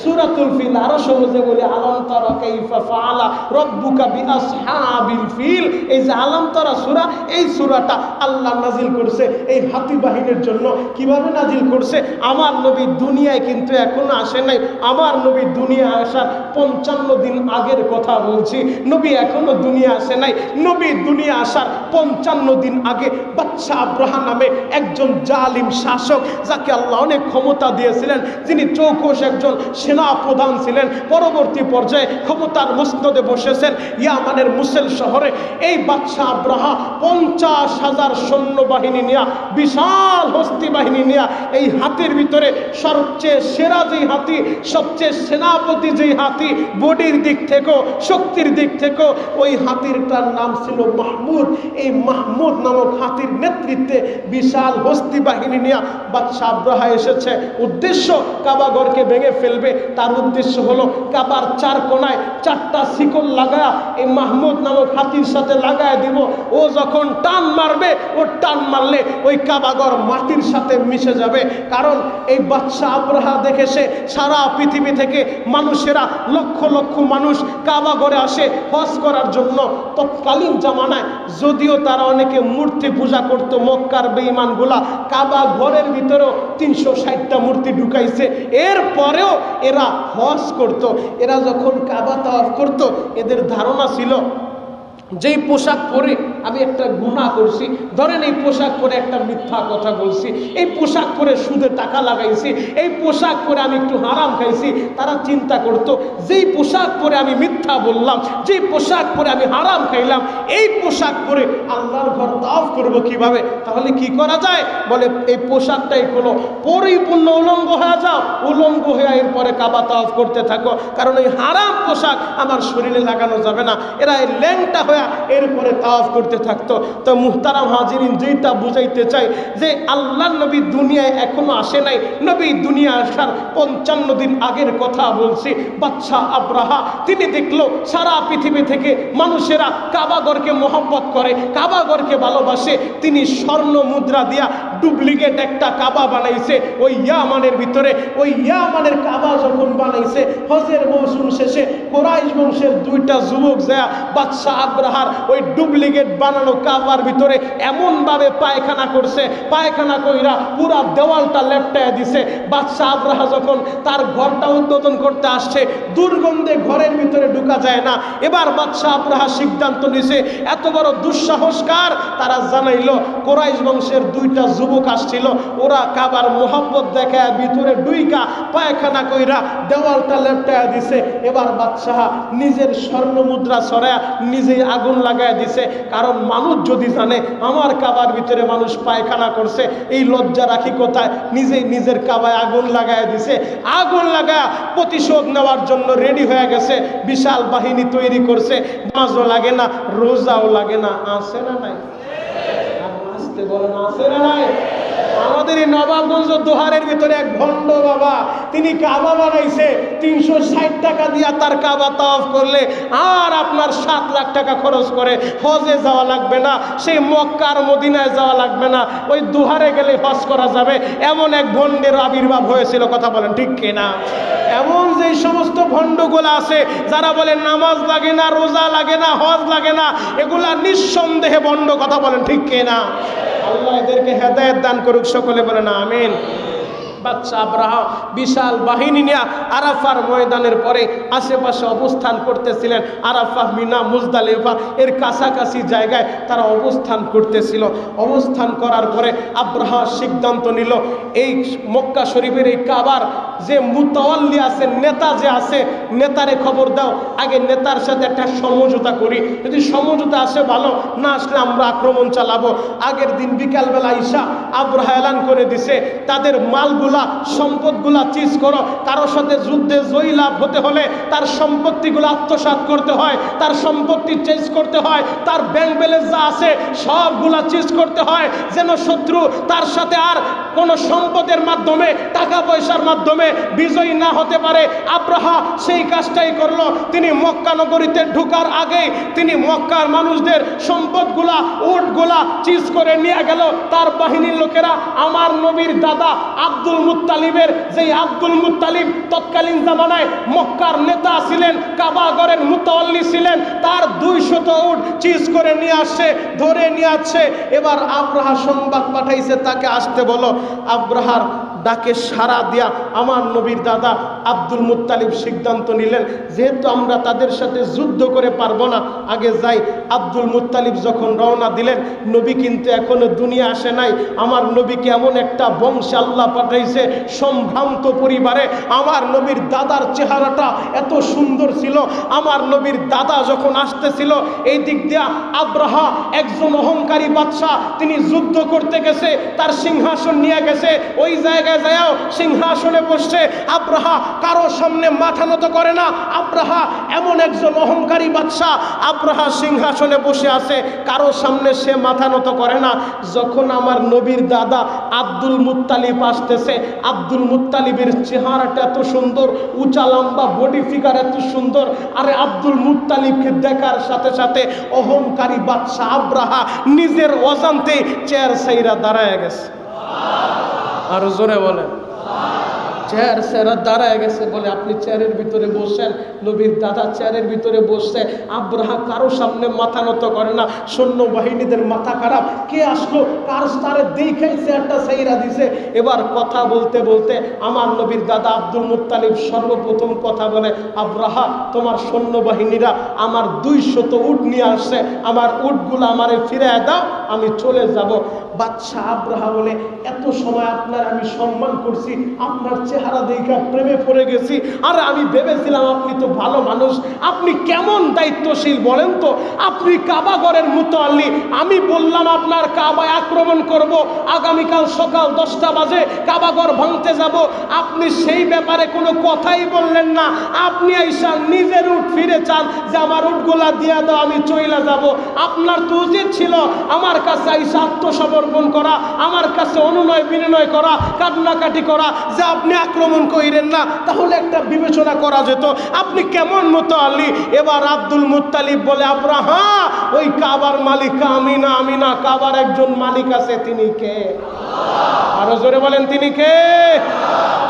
সূরাতুল ফিল। আরো সহজে বলি, আলাম তারা কাইফা ফাআলা রাব্বুকা বিআসহাবিল ফিল। এই যে আলাম তারা সূরা, এই সূরাটা আল্লাহ নাজিল করছে এই হাতি বাহিনীর জন্য। কিভাবে নাজিল করছে? আমার নবী দুনিয়ায় কিন্তু এখনো আসে নাই, আমার নবী দুনিয়া আসার 55 দিন আগের কথা বলছি। নবী এখনো দুনিয়া আসে নাই, নবী দুনিয়া আসার 55 দিন আগে বাদশাহ আবরাহা নামে একজন জালিম শাসক, যাকে আল্লাহ অনেক ক্ষমতা দিয়েছিলেন, যিনি চৌকস একজন সেনা প্রধান ছিলেন, পরবর্তী পর্যায়ে ক্ষমতার মসনদে বসেছেন ইয়ামানের মুসেল শহরে। এই বাদশাহ আবরাহা 50,000 সৈন্যবাহিনী নিয়া, বিশাল হস্তি বাহিনী নিয়া, এই হাতির ভিতরে সবচেয়ে সেরা যেই হাতি, সবচেয়ে সেনাপতি যেই হাতি, বডির দিক থেকেও শক্তির দিক থেকেও ওই হাতিরটার নাম ছিল মাহমুদ। এই মাহমুদ নামক হাতির নেতৃত্বে বিশাল হস্তি বাহিনী নিয়া বাদশাহ আবরাহা এসেছে। উদ্দেশ্য কাবাঘরকে ভেঙে ফেলবে। তার উদ্দেশ্য হলো কাবার 4 কোণায় 4টা শিকল লাগায়া এই মাহমুদ নামক হাতির সাথে লাগায় দিব। ও যখন টান মারবে, ও টান মারলে ওই কাবাঘর মাটির সাথে মিশে যাবে। কারণ এই বাদশাহ আবরাহা দেখেছে সারা পৃথিবী থেকে মানুষেরা, লক্ষ লক্ষ মানুষ কাবাঘরে আসে হজ করার জন্য। তৎকালীন জামানায় যদিও তারা অনেকে মূর্তি পূজা করত, মক্কার বেঈমানগুলা কাবাঘরের ভিতরেও 360টা মূর্তি ঢুকাইছে। এরপরেও এরা হজ করত। এরা যখন কাবা তাওয়াফ করত, এদের ধারণা ছিল যেই পোশাক পরে আমি একটা গুনাহ করছি, ধরেন এই পোশাক পরে একটা মিথ্যা কথা বলছি, এই পোশাক পরে সুদে টাকা লাগাইছি, এই পোশাক পরে আমি একটু হারাম খাইছি, তারা চিন্তা করত যেই পোশাক পরে আমি মিথ্যা বললাম, যেই পোশাক পরে আমি হারাম খাইলাম, এই পোশাক পরে আল্লাহর ঘর তাওয়াফ করব কিভাবে? তাহলে কি করা যায়? বলে এই পোশাকটাই হলো পরিপূর্ণ উলঙ্গ হয়ে যাও, উলঙ্গ হয়ে এরপরে কাবা তাওয়াফ করতে থাকো, কারণ এই হারাম পোশাক আমার শরীরে লাগানো যাবে না। এরা এই ল্যাংটা হয়ে এরপরে তাওয়াফ করতে থাকতো। তো মুহতারাম হাজিরিন, যেটা বুঝাইতে চাই যে আল্লাহর নবী দুনিয়ায় এখনো আসে নাই, নবী দুনিয়া আসার 55 দিন আগের কথা বলছি। বাদশাহ আবরাহা তিনি দেখলো সারা পৃথিবী থেকে মানুষেরা কাবাঘরকে মহব্বত করে, কাবাঘরকে ভালোবাসে। তিনি স্বর্ণ মুদ্রা দিয়া ডুপ্লিকেট একটা কাবা বানাইছে ওই ইয়ামানের ভিতরে। ওই ইয়ামানের কাবা যখন বানাইছে, হজের মৌসুম শেষে কুরাইশ বংশের দুইটা যুবক যায় বাদশাহ আব্রাহার ওই ডুপ্লিকেট বানানো কাবার ভিতরে এমনভাবে পায়খানা করছে, পায়খানা কইরা পুরা দেওয়ালটা লেপটায় দিছে। বাদশাহ আব্রাহা যখন তার ঘরটা উদ্বোধন করতে আসছে, দুর্গন্ধে ঘরের ভিতরে ঢুকা যায় না। এবার বাদশাহ আব্রাহা সিদ্ধান্ত নিছে, এত বড় দুঃসাহসকার। তারা জানাইলো কুরাইশ বংশের দুইটা যুবক আসছিল, ওরা কাবার মোহাব্বত দেখায় ভিতরে ডুইকা পায়খানা কইরা দেওয়ালটা লেপটায় দিছে। এবার বাদশাহ নিজের স্বর্ণ মুদ্রা ছড়ায় নিজেই আগুন লাগায় দিছে, কারণ মানুষ যদি জানে আমার কাবার ভিতরে মানুষ পায়খানা করছে, এই লজ্জা রাখি কোথায়। নিজেই নিজের কাবায় আগুন লাগায় দিছে। আগুন লাগায় প্রতিশোধ নেওয়ার জন্য রেডি হয়ে গেছে, বিশাল বাহিনী তৈরি করছে। নামাজও লাগে না, রোজাও লাগে না। আছে না নাই? আসতে বলেন, আছে না নাই? আমাদের এই নবাবগঞ্জ দোহারের ভিতরে এক ভণ্ড বাবা, তিনি কাবা বানাইছে 360 টাকা দিয়া। তার কাবা তাওয়াফ করলে আর আপনার 7 লাখ টাকা খরচ করে হজে যাওয়া লাগবে না, সেই মক্কার মদিনায় যাওয়া লাগবে না, ওই দোহারে গেলে হজ করা যাবে। এমন এক ভণ্ডের আবির্ভাব হয়েছিল, কথা বলেন ঠিক কিনা? এমন যে সমস্ত ভণ্ডগুলো আছে যারা বলে নামাজ লাগে না, রোজা লাগে না, হজ লাগে না, এগুলা নিঃসন্দেহে ভণ্ড, কথা বলেন ঠিক কিনা? আল্লাহ এদেরকে হেদায়েত দান করুক, সকলে বলেন আমিন। বাদশাহ আব্রাহা বিশাল বাহিনী নিয়ে আরাফার ময়দানের পরে আশেপাশে অবস্থান করতেছিলেন। আরাফা, মিনা, মুজদালিফা এর কাছাকাছি জায়গায় তারা অবস্থান করতেছিল। অবস্থান করার পরে আব্রাহা সিদ্ধান্ত নিল, এই মক্কা শরীফের এই কাবার যে মুতাওয়াল্লি আছে, নেতা যে আছে, নেতারে খবর দাও, আগে নেতার সাথে একটা সমঝোতা করি, যদি সমঝোতা আসে ভালো, না আসলে আমরা আক্রমণ চালাবো। আগের দিন বিকালবেলা ঈশা আব্রাহা এলান করে দিছে, তাদের মালগুলা সম্পদগুলা চিজ করো। কারোর সাথে যুদ্ধে জয়ী লাভ হতে হলে তার সম্পত্তিগুলো আত্মসাৎ করতে হয়, তার সম্পত্তি চেঞ্জ করতে হয়, তার ব্যাংক ব্যালেন্স যা আছে সবগুলা চিজ করতে হয়, যেন শত্রু তার সাথে আর কোনো সম্পদের মাধ্যমে, টাকা পয়সার মাধ্যমে বিজয়ী না হতে পারে। আব্রাহা সেই কাজটাই করলো। তিনি মক্কা নগরীতে ঢোকার আগে তিনি মক্কার মানুষদের সম্পদগুলা, উটগুলা চিজ করে নিয়ে গেল। তার বাহিনীর লোকেরা আমার নবীর দাদা আব্দুল মুত্তালিবের, যেই আব্দুল মুত্তালিব তৎকালীন জামানায় মক্কার নেতা ছিলেন, কাবাগরের মুতাওয়াল্লি ছিলেন, তার 200 উট চিজ করে নিয়ে আসছে, ধরে নিয়ে আসছে। এবার আব্রাহা সংবাদ পাঠাইছে, তাকে আসতে বলো। আব্রাহার ডাকে সাড়া দিয়া আমার নবীর দাদা আব্দুল মুত্তালিব সিদ্ধান্ত নিলেন, যেহেতু আমরা তাদের সাথে যুদ্ধ করে পারবো না, আগে যাই। আব্দুল মুত্তালিব যখন রওনা দিলেন, নবী কিন্তু এখনো দুনিয়া আসে নাই। আমার নবীকে এমন একটা বংশে আল্লাহ পাঠাইছে, সম্ভ্রান্ত পরিবারে। আমার নবীর দাদার চেহারাটা এত সুন্দর ছিল। আমার নবীর দাদা যখন আসতেছিল, এই দিক দিয়া আব্রাহা একজন অহংকারী বাদশাহ, তিনি যুদ্ধ করতে গেছে, তার সিংহাসন নিয়ে গেছে, ওই জায়গায় যাও সিংহাসনে বসছে। আব্রাহা কারো সামনে মাথা নত করে না। আব্রাহা এমন একজন অহংকারী বাদশাহ, আব্রাহা সিংহাসনে বসে আছে, কারো সামনে সে মাথা নত করে না। যখন আমার নবীর দাদা আব্দুল মুত্তালিব আসতেছে, আব্দুল মুত্তালিবের চেহারাটা এত সুন্দর, উঁচা লম্বা বডি ফিগার এত সুন্দর। আরে আব্দুল মুত্তালিবকে দেখার সাথে সাথে অহংকারী বাদশাহ আব্রাহা নিজের অজান্তে চেয়ার সাইরা দাঁড়ায় গেছে। আর জোরে বলেন, চেয়ার সেরা দাঁড়ায় গেছে। বলে আপনি চেয়ারের ভিতরে বসেন। নবীর দাদা চেয়ারের ভিতরে বসছে। আব্রাহা কারো সামনে মাথা নত করে না। সৈন্য বাহিনীদের মাথা খারাপ, কে আসলো, কার তারে দেখাই চেয়ারটা সাইরা দিছে। এবার কথা বলতে বলতে আমার নবীর দাদা আব্দুল মুত্তালিব সর্বপ্রথম কথা বলে, আব্রাহা তোমার সৈন্য বাহিনীরা আমার 200 উট নিয়ে আসছে, আমার উটগুলো আমারে ফিরিয়ে দাও, আমি চলে যাব। বাদশাহ আব্রাহা বলে, এত সময় আপনার আমি সম্মান করছি, আপনার চেহারা দেখা প্রেমে পড়ে গেছি। আর আমি ভেবেছিলাম আপনি তো ভালো মানুষ, আপনি কেমন দায়িত্বশীল বলেন তো? আপনি কাবাগরের মুতাওয়াল্লি, আমি বললাম আপনার কাবায় আক্রমণ করব, আগামীকাল সকাল 10টা বাজে কাবাগর ভাঙতে যাব, আপনি সেই ব্যাপারে কোনো কথাই বললেন না। আপনি আইসা নিজের উট ফিরে চান যে আমার উটগুলা দিয়া দাও, আমি চইলা যাব। আপনার তো উচিত ছিল আমার কাছে আইসা আত্মসমর্পণ করা, আমার কাছে অনুনয় বিনয় করা, কান্নাকাটি করা, যে আপনি আক্রমণ কইরেন না, তাহলে একটা বিবেচনা করা যেত। আপনি কেমন মুতাওয়াল্লি? এবার আব্দুল মুত্তালিব বলে, আব্রাহা ওই কাবার মালিক আমি না, আমি না, কাবার একজন মালিক আছে, তিনি কে? আরো জোরে বলেন তিনি কে?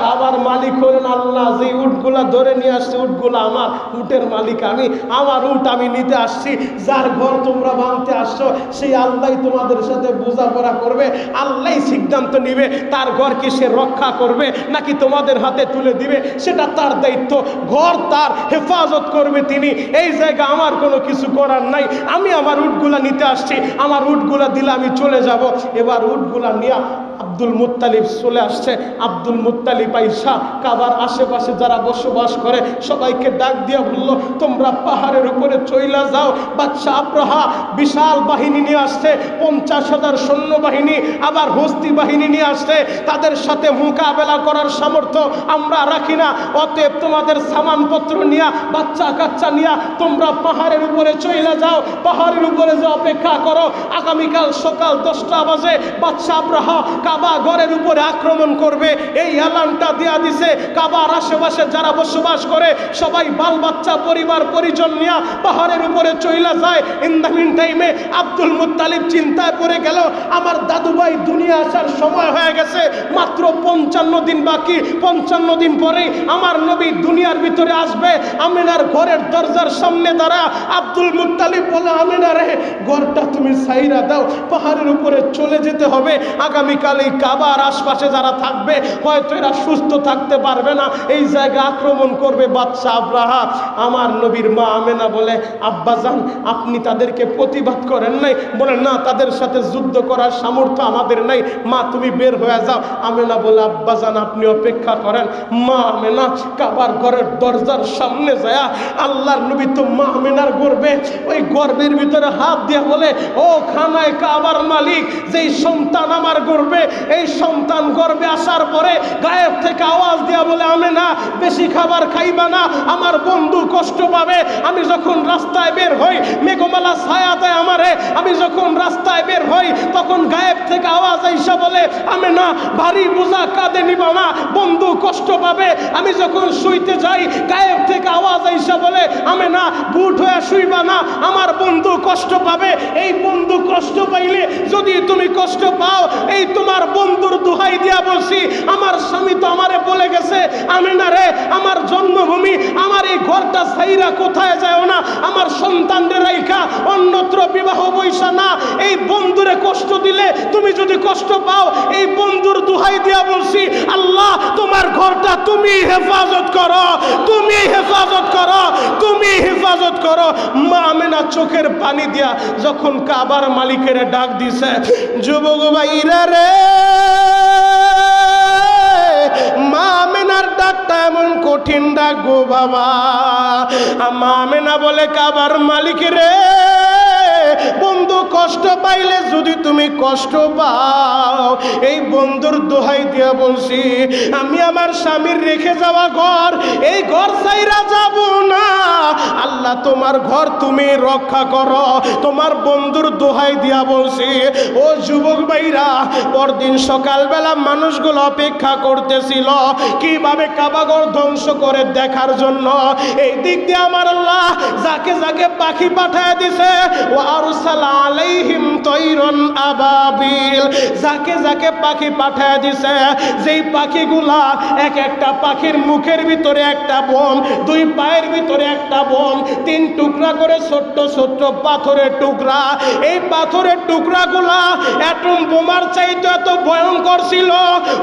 কাবার মালিক হলেন আল্লাহ। যে উটগুলা ধরে নিয়ে আসছে উটগুলা আমার, উটের মালিক আমি, আমার উট আমি নিতে আসছি। যার ঘর তোমরা ভাঙতে আসছো সেই আল্লাহ তোমাদের সাথে বোঝাপড়া করবে, আল্লাহ সিদ্ধান্ত নিবে তার ঘর কি সে রক্ষা করবে নাকি তোমাদের হাতে তুলে দিবে, সেটা তার দায়িত্ব। ঘর তার, হেফাজত করবে তিনি। এই জায়গা আমার কোনো কিছু করার নাই। আমি আমার উটগুলা নিতে আসছি, আমার উটগুলা দিলে আমি চলে যাব। এবার উটগুলা নিয়ে আব্দুল মুত্তালিব চলে আসছে। আব্দুল মুত্তালিব আইসা কাবার আশেপাশে যারা বসবাস করে সবাইকে ডাক দিয়া বলল, তোমরা পাহাড়ের উপরে চইলা যাও। বাদশা আব্রাহা বিশাল বাহিনী নিয়ে আসছে, 50,000 সৈন্যবাহিনী, আবার হস্তি বাহিনী নিয়ে আসছে। তাদের সাথে মোকাবেলা করার সামর্থ্য আমরা রাখি না। অতএব তোমাদের সামানপত্র নিয়া, বাচ্চা কাচ্চা নিয়া তোমরা পাহাড়ের উপরে চইলা যাও। পাহাড়ের উপরে যে অপেক্ষা করো, আগামীকাল সকাল 10টা বাজে বাদশা আব্রাহা কাবা ঘরের উপরে আক্রমণ করবে। এই এলানটা দেয়া দিছে। কাবার আশেপাশে যারা বসবাস করে সবাই বাল বাচ্চা পরিবার পরিজন নিয়ে পাহাড়ের উপরে চইলা যায়। ইন দ্য মিন টাইমে আব্দুল মুত্তালিব চিন্তায় পড়ে গেল, আমার দাদু ভাই দুনিয়া আসার সময় হয়ে গেছে, মাত্র 55 দিন বাকি। 55 দিন পরেই আমার নবী দুনিয়ার ভিতরে আসবে। আমিনার ঘরের দরজার সামনে দাঁড়া আব্দুল মুত্তালিব বলে, আমিনা রে, ঘরটা তুমি সাইরা দাও, পাহাড়ের উপরে চলে যেতে হবে। আগামীকাল এই কাবার আশপাশে যারা থাকবে হয়তো এরা সুস্থ থাকতে পারবে না, এই জায়গা আক্রমণ করবে বাদশা আব্রাহা। আমার নবীর মা আমেনা বলে, আব্বাজান আপনি তাদেরকে প্রতিবাদ করেন নাই? বলে, না, তাদের সাথে যুদ্ধ করার সামর্থ্য আমাদের নাই, মা তুমি বের হয়ে যাও। আমেনা বলে, আব্বাজান আপনি অপেক্ষা করেন। মা আমেনা কাবার ঘরের দরজার সামনে যায়, আল্লাহর নবী তো মা আমেনার গর্বে, ওই গর্বের ভিতরে হাত দিয়ে বলে, ও খানায় কাবার মালিক, যেই সন্তান আমার গর্বে, এই সন্তান গর্বে আসার পরে গায়েব থেকে আওয়াজ দেয়া বলে, আমেনা বেশি খাবার খাইবা না, আমার বন্ধু কষ্ট পাবে। আমি যখন রাস্তায় বের হই মেঘমালা ছায়া দেয় আমারে, আমি যখন রাস্তায় বের হই তখন গায়েব থেকে আওয়াজ আইসা বলে, আমেনা ভারী বোঝা কাঁধে নিবা না, বন্ধু কষ্ট পাবে। আমি যখন শুইতে যাই গায়েব থেকে আওয়াজ আইসা বলে, আমেনা বুট হয়ে শুইবা না, আমার বন্ধু কষ্ট পাবে। এই বন্ধু কষ্ট পাইলে যদি তুমি কষ্ট পাও, এই তোমার বন্ধুর দোহাই দিয়া বলছি, আমার স্বামী তো আমারে বলে গেছে, আমেনা রে, আমার জন্মভূমি, আমার এই ঘরটা ছাইরা কোথায় যায় না, আমার সন্তানদের রাইখা অন্যত্র বিবাহ বইসা না। এই বন্ধুরে কষ্ট দিলে তুমি যদি কষ্ট পাও, এই বন্ধুর দোহাই দিয়া বলছি, আল্লাহ তোমার ঘরটা তুমি হেফাজত করো, তুমি হেফাজত করো, তুমি হেফাজত করো। মা আমেনা চোখের পানি দিয়া যখন কাবার মালিকের ডাক দিছে, যুবক ভাইরা রে, মা আমেনার ডাকটা এমন কঠিন ডাক গো বাবা। মা আমেনা বলে, কাবার মালিক রে, বন্ধু কষ্ট পাইলে যদি তুমি কষ্ট পাও, এই বন্ধুর দোহাই দিয়া বলছি, আমি আমার স্বামীর রেখে যাওয়া ঘর, এই ঘর ছাইরা যাব না। আল্লাহ তোমার ঘর তুমি রক্ষা করো, তোমার বন্ধুর দোহাই দিয়া বলছি। ও যুবক ভাইরা, পরদিন সকালবেলা মানুষগুলো অপেক্ষা করতেছিল কিভাবে কাবাঘর ধ্বংস করে দেখার জন্য। এই দিক দিয়ে আমার আল্লাহ যাকে যাকে পাখি পাঠায় দিছে, ও আরসালা আলাইহিম তৈরন আবাবিল, যাকে যাকে পাখি পাঠায় দিছে, যেই পাখিগুলা এক একটা পাখির মুখের ভিতরে একটা বোম, দুই পায়ের ভিতরে একটা বোম, 3 টুকরা করে ছোট্ট ছোট্ট পাথরের টুকরা। এই পাথরের টুকরাগুলা অ্যাটম বোমার চাইতে এত ভয়ঙ্কর ছিল।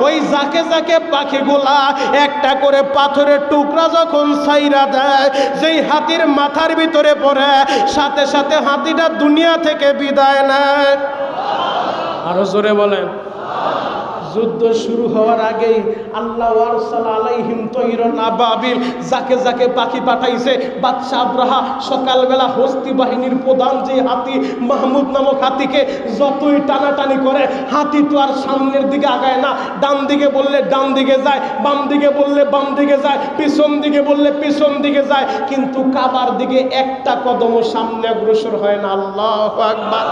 ওই যাকে যাকে পাখিগুলা একটা করে পাথরের টুকরা যখন ছাইরা দেয়, যেই হাতির মাথার ভিতরে পড়ে, সাথে সাথে হাতিটা দুনিয়া থেকে বিদায় নেয়। আরো জোরে বলেন। যুদ্ধ শুরু হওয়ার আগেই আল্লাহ আরসালা আলাইহিম তৈরন আবাবিল, যাকে যাকে পাখি পাঠাইছে। বাদশা আব্রাহা সকালবেলা হস্তি বাহিনীর প্রধান যে হাতি মাহমুদ নামক হাতিকে যতই টানাটানি করে, হাতি তো আর সামনের দিকে আগায় না। ডান দিকে বললে ডান দিকে যায়, বাম দিকে বললে বাম দিকে যায়, পিছন দিকে বললে পিছন দিকে যায়, কিন্তু কাবার দিকে একটা কদমও সামনে অগ্রসর হয় না। আল্লাহু আকবার।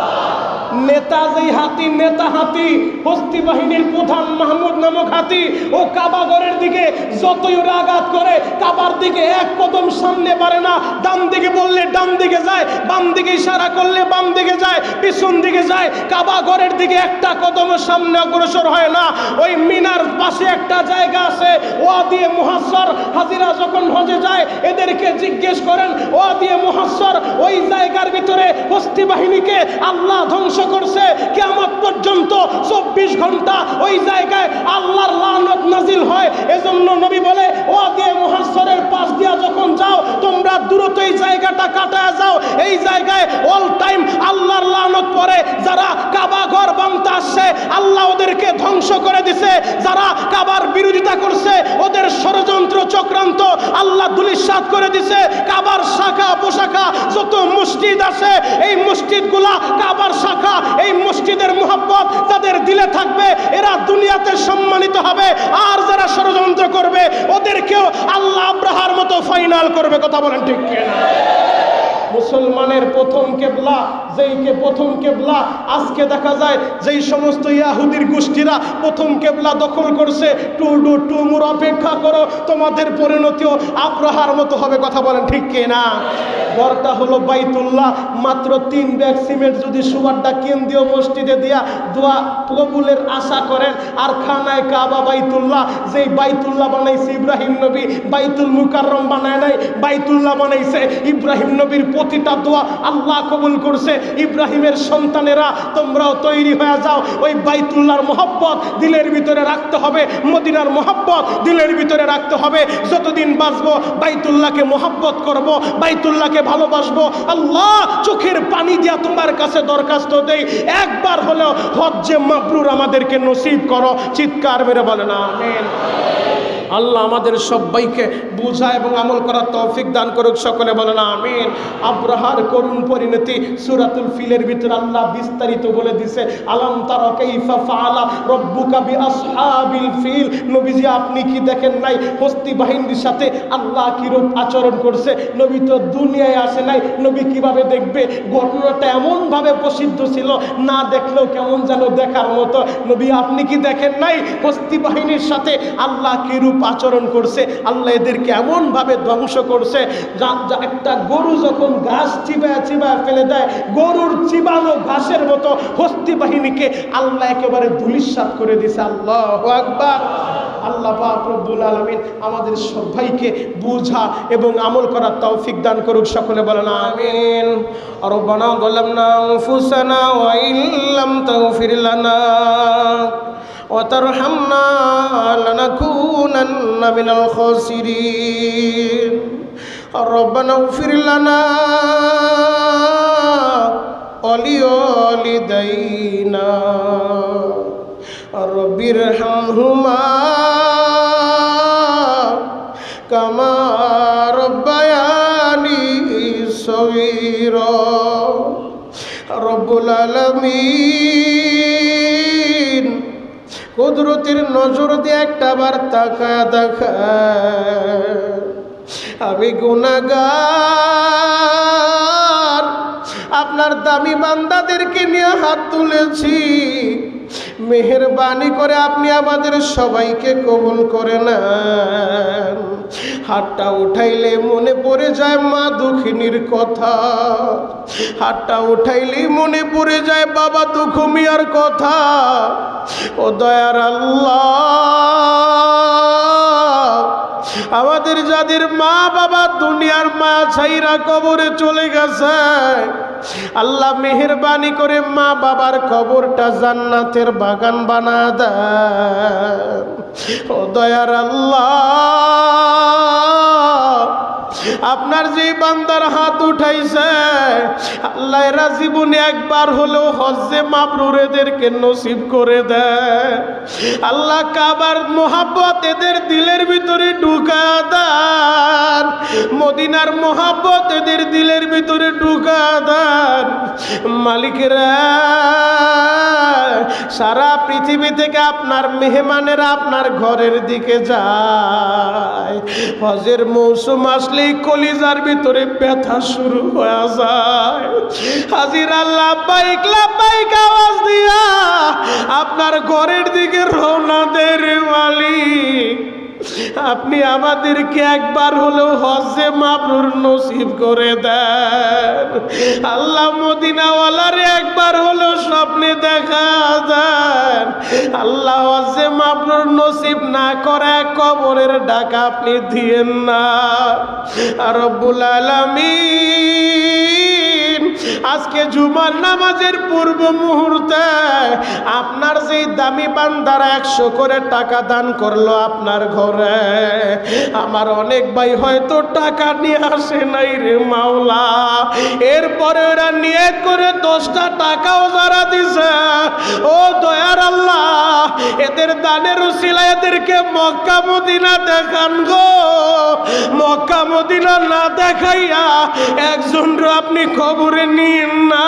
নেতা যেই হাতি, নেতা হাতি, হস্তি বাহিনীর প্রধান মাহমুদ নামক হাতি, ও কাবাগরের দিকে যতই ওরা আঘাত করে কাবার দিকে এক কদম সামনে পারে না। ডান দিকে বললে ডান দিকে যায়, বাম দিকে ইশারা করলে বাম দিকে যায়, পিছন দিকে যায়, কাবাগরের দিকে একটা কদম সামনে অগ্রসর হয় না। ওই মিনার পাশে একটা জায়গা আছে ওয়াদি মুহাসসর, হাজিরা যখন হজে যায় এদেরকে জিজ্ঞেস করেন ওয়াদি মুহাসসর, ওই জায়গার ভিতরে হস্তি বাহিনীকে আল্লাহ ধ্বংস করছে, কিয়ামত পর্যন্ত 24 ঘন্টা ওই জায়গায় আল্লাহর লানত নাজিল হয়। এজন্য নবী বলে ওয়াদি মুহাসসরের পাশ দিয়া যখন যাও তোমরা দ্রুত এই জায়গাটা কাটায় যাও, এই জায়গায় অল টাইম আল্লাহর লানত পড়ে। যারা কাবা ঘর ভাঙতে আসছে আল্লাহ ওদেরকে ধ্বংস করে দিছে, যারা কাবার বিরোধিতা করছে ওদের ষড়যন্ত্র চক্রান্ত আল্লাহ ধূলিসাৎ করে দিছে। কাবার শাখা পোশাখা যত মসজিদ আছে এই মসজিদগুলা কাবার শাখা, এই মসজিদের মুহাব্বত যাদের দিলে থাকবে এরা দুনিয়াতে সম্মানিত হবে, আর যারা ষড়যন্ত্র করবে ওদেরকেও আল্লাহ আব্রাহার মতো ফাইনাল করবে। কথা বলেন ঠিক কিনা? মুসলমানের প্রথম কেবলা, যেইকে প্রথম কেবলা আজকে দেখা যায় যেই সমস্ত ইয়াহুদির গোষ্ঠীরা প্রথম কেবলা দখল করছে, টু মুর অপেক্ষা করো, তোমাদের পরিণতিও আব্রাহার মতো হবে। কথা বলেন ঠিক কিনা? ঘরটা হলো বাইতুল্লাহ, মাত্র 3 ব্যাগ সিমেন্ট যদি সুবারটা কেন্দ্রীয় মসজিদে দিয়া দোয়া কবুলের আশা করেন। আর খানায় কাবা বাইতুল্লাহ, যেই বাইতুল্লাহ বানাইছে ইব্রাহিম নবী, বাইতুল মুকাররম বানায় নাই, বাইতুল্লাহ বানাইছে ইব্রাহিম নবীর প্রতিটা দোয়া আল্লাহ কবুল করছে। ইব্রাহিমের সন্তানেরা তোমরাও তৈরি হয়ে যাও, ওই বাইতুল্লাহর মোহব্বত দিলের ভিতরে রাখতে হবে, মদিনার মোহব্বত দিলের ভিতরে রাখতে হবে। যতদিন বাঁচবো বাইতুল্লাহকে মোহব্বত করব, বাইতুল্লাহকে ভালোবাসবো। আল্লাহ চোখের পানি দিয়া তোমার কাছে দরখাস্ত দেই, একবার হলেও হজ্জে মাবরুর আমাদেরকে নসিব করো। চিৎকার মেরে বলেন আমিন। আল্লাহ আমাদের সবাইকে বুঝা এবং আমল করার তৌফিক দান করুক, সকলে বলেন আমিন। আব্রাহার করুণ পরিণতি সূরাতুল ফিলের ভিতরে আল্লাহ বিস্তারিত বলে দিছে। আলাম তারা কাইফা ফাআলা রাব্বুকা বিআসহাবিল ফিল, নবীজি আপনি কি দেখেন নাই হস্তি বাহিনীর সাথে আল্লাহ কিরূপ আচরণ করছে? নবী তো দুনিয়ায় আসে নাই, নবী কিভাবে দেখবে? ঘটনাটা এমন ভাবে প্রসিদ্ধ ছিল, না দেখলেও কেমন যেন দেখার মতো। নবী আপনি কি দেখেন নাই হস্তি বাহিনীর সাথে আল্লাহ কিরূপ আচরণ করছে? আল্লাহ এদেরকে এমন ভাবে ধ্বংস করছে, একটা গরু যখন ঘাস চিবায় চিবায় ফেলে দেয়, গরুর চিবানো ঘাসের মতো হস্তি বাহিনীকে আল্লাহ একেবারে ধূলিসাৎ করে দিছে। আল্লাহু আকবার। আল্লাহ পাক রব্বুল আলামিন আমাদের সবাইকে বুঝা এবং আমল করার তৌফিক দান করুক, সকলে বলেন আমিন। রব্বানা যালামনা আনফুসানা ওয়া ইল্লাম তাগফির লানা وترحمنا لنكونن من الخاسرين ربنا اغفر لنا ولوالدينا رب ارحمهما كما ربياني صغيرا رب العالمين কুদরতের নজর দিয়ে একটা বার তাকায়া দেখা, আমি গুনাহগার, আপনার দামি বান্দাদেরকে নিয়ে হাত তুলেছি, মেহেরবানি করে আপনি আমাদের সবাইকে কবুল করে নেন। হাতটা উঠাইলে মনে পড়ে যায় মা দুঃখিনীর কথা, হাতটা উঠাইলেই মনে পড়ে যায় বাবা দুঃখ মিয়ার কথা। ও দয়ার আল্লাহ, আমাদের যাদের মা বাবা দুনিয়ার মা ছাইরা কবরে চলে গেছে, আল্লাহ মেহেরবানি করে মা বাবার কবরটা জান্নাতের বাগান বানা দেন। ও দয়ার আল্লাহ, আপনার যে বান্দার হাত উঠাইছে আল্লাহ এরা জীবনে একবার হলেও হজ্জে মাবরুর এদেরকে নসিব করে দেয়। আল্লাহ কাবার মোহাব্বত এদের দিলের ভিতরে ঢুকা দেন। মদিনার মোহাব্বত এদের দিলের ভিতরে ঢুকা দেন মালিকেরা। সারা পৃথিবী থেকে আপনার মেহমানেরা আপনার ঘরের দিকে যায়, হজের মৌসুম আসলেই কলিজার ভিতরে ব্যথা শুরু হয়ে যায়। হাজিরা লাব্বাইক লাব্বাইক আওয়াজ দিয়া আপনার ঘরের দিকে রওনা দেয় রে মালিক। আপনি আমাদেরকে একবার হলেও হজ্জে মাবরুর নসিব করে দেন আল্লাহ। মদিনাওয়ালারে একবার হলেও স্বপ্নে দেখা দেন আল্লাহ। হজ্জে মাবরুর নসিব না করে কবরের ডাকা আপনি দিয়েন না রব্বুল আলামিন। আজকে জুমার নামাজের পূর্ব মুহূর্তে আপনার যেই দামি বান্দারা 100 করে টাকা দান করলো আপনার ঘরে, আমার অনেক ভাই হয়তো টাকা নিয়ে আসে নাই রে মাওলা। এরপরে ওরা নিয়ত করে 10টা টাকাও যারা দিছে, ও দয়ার আল্লাহ এদের দানের উসিলায় এদেরকে মক্কা মদিনা দেখান গো। মক্কা মদিনা না দেখাইয়া একজন আপনি খবরে নিন না।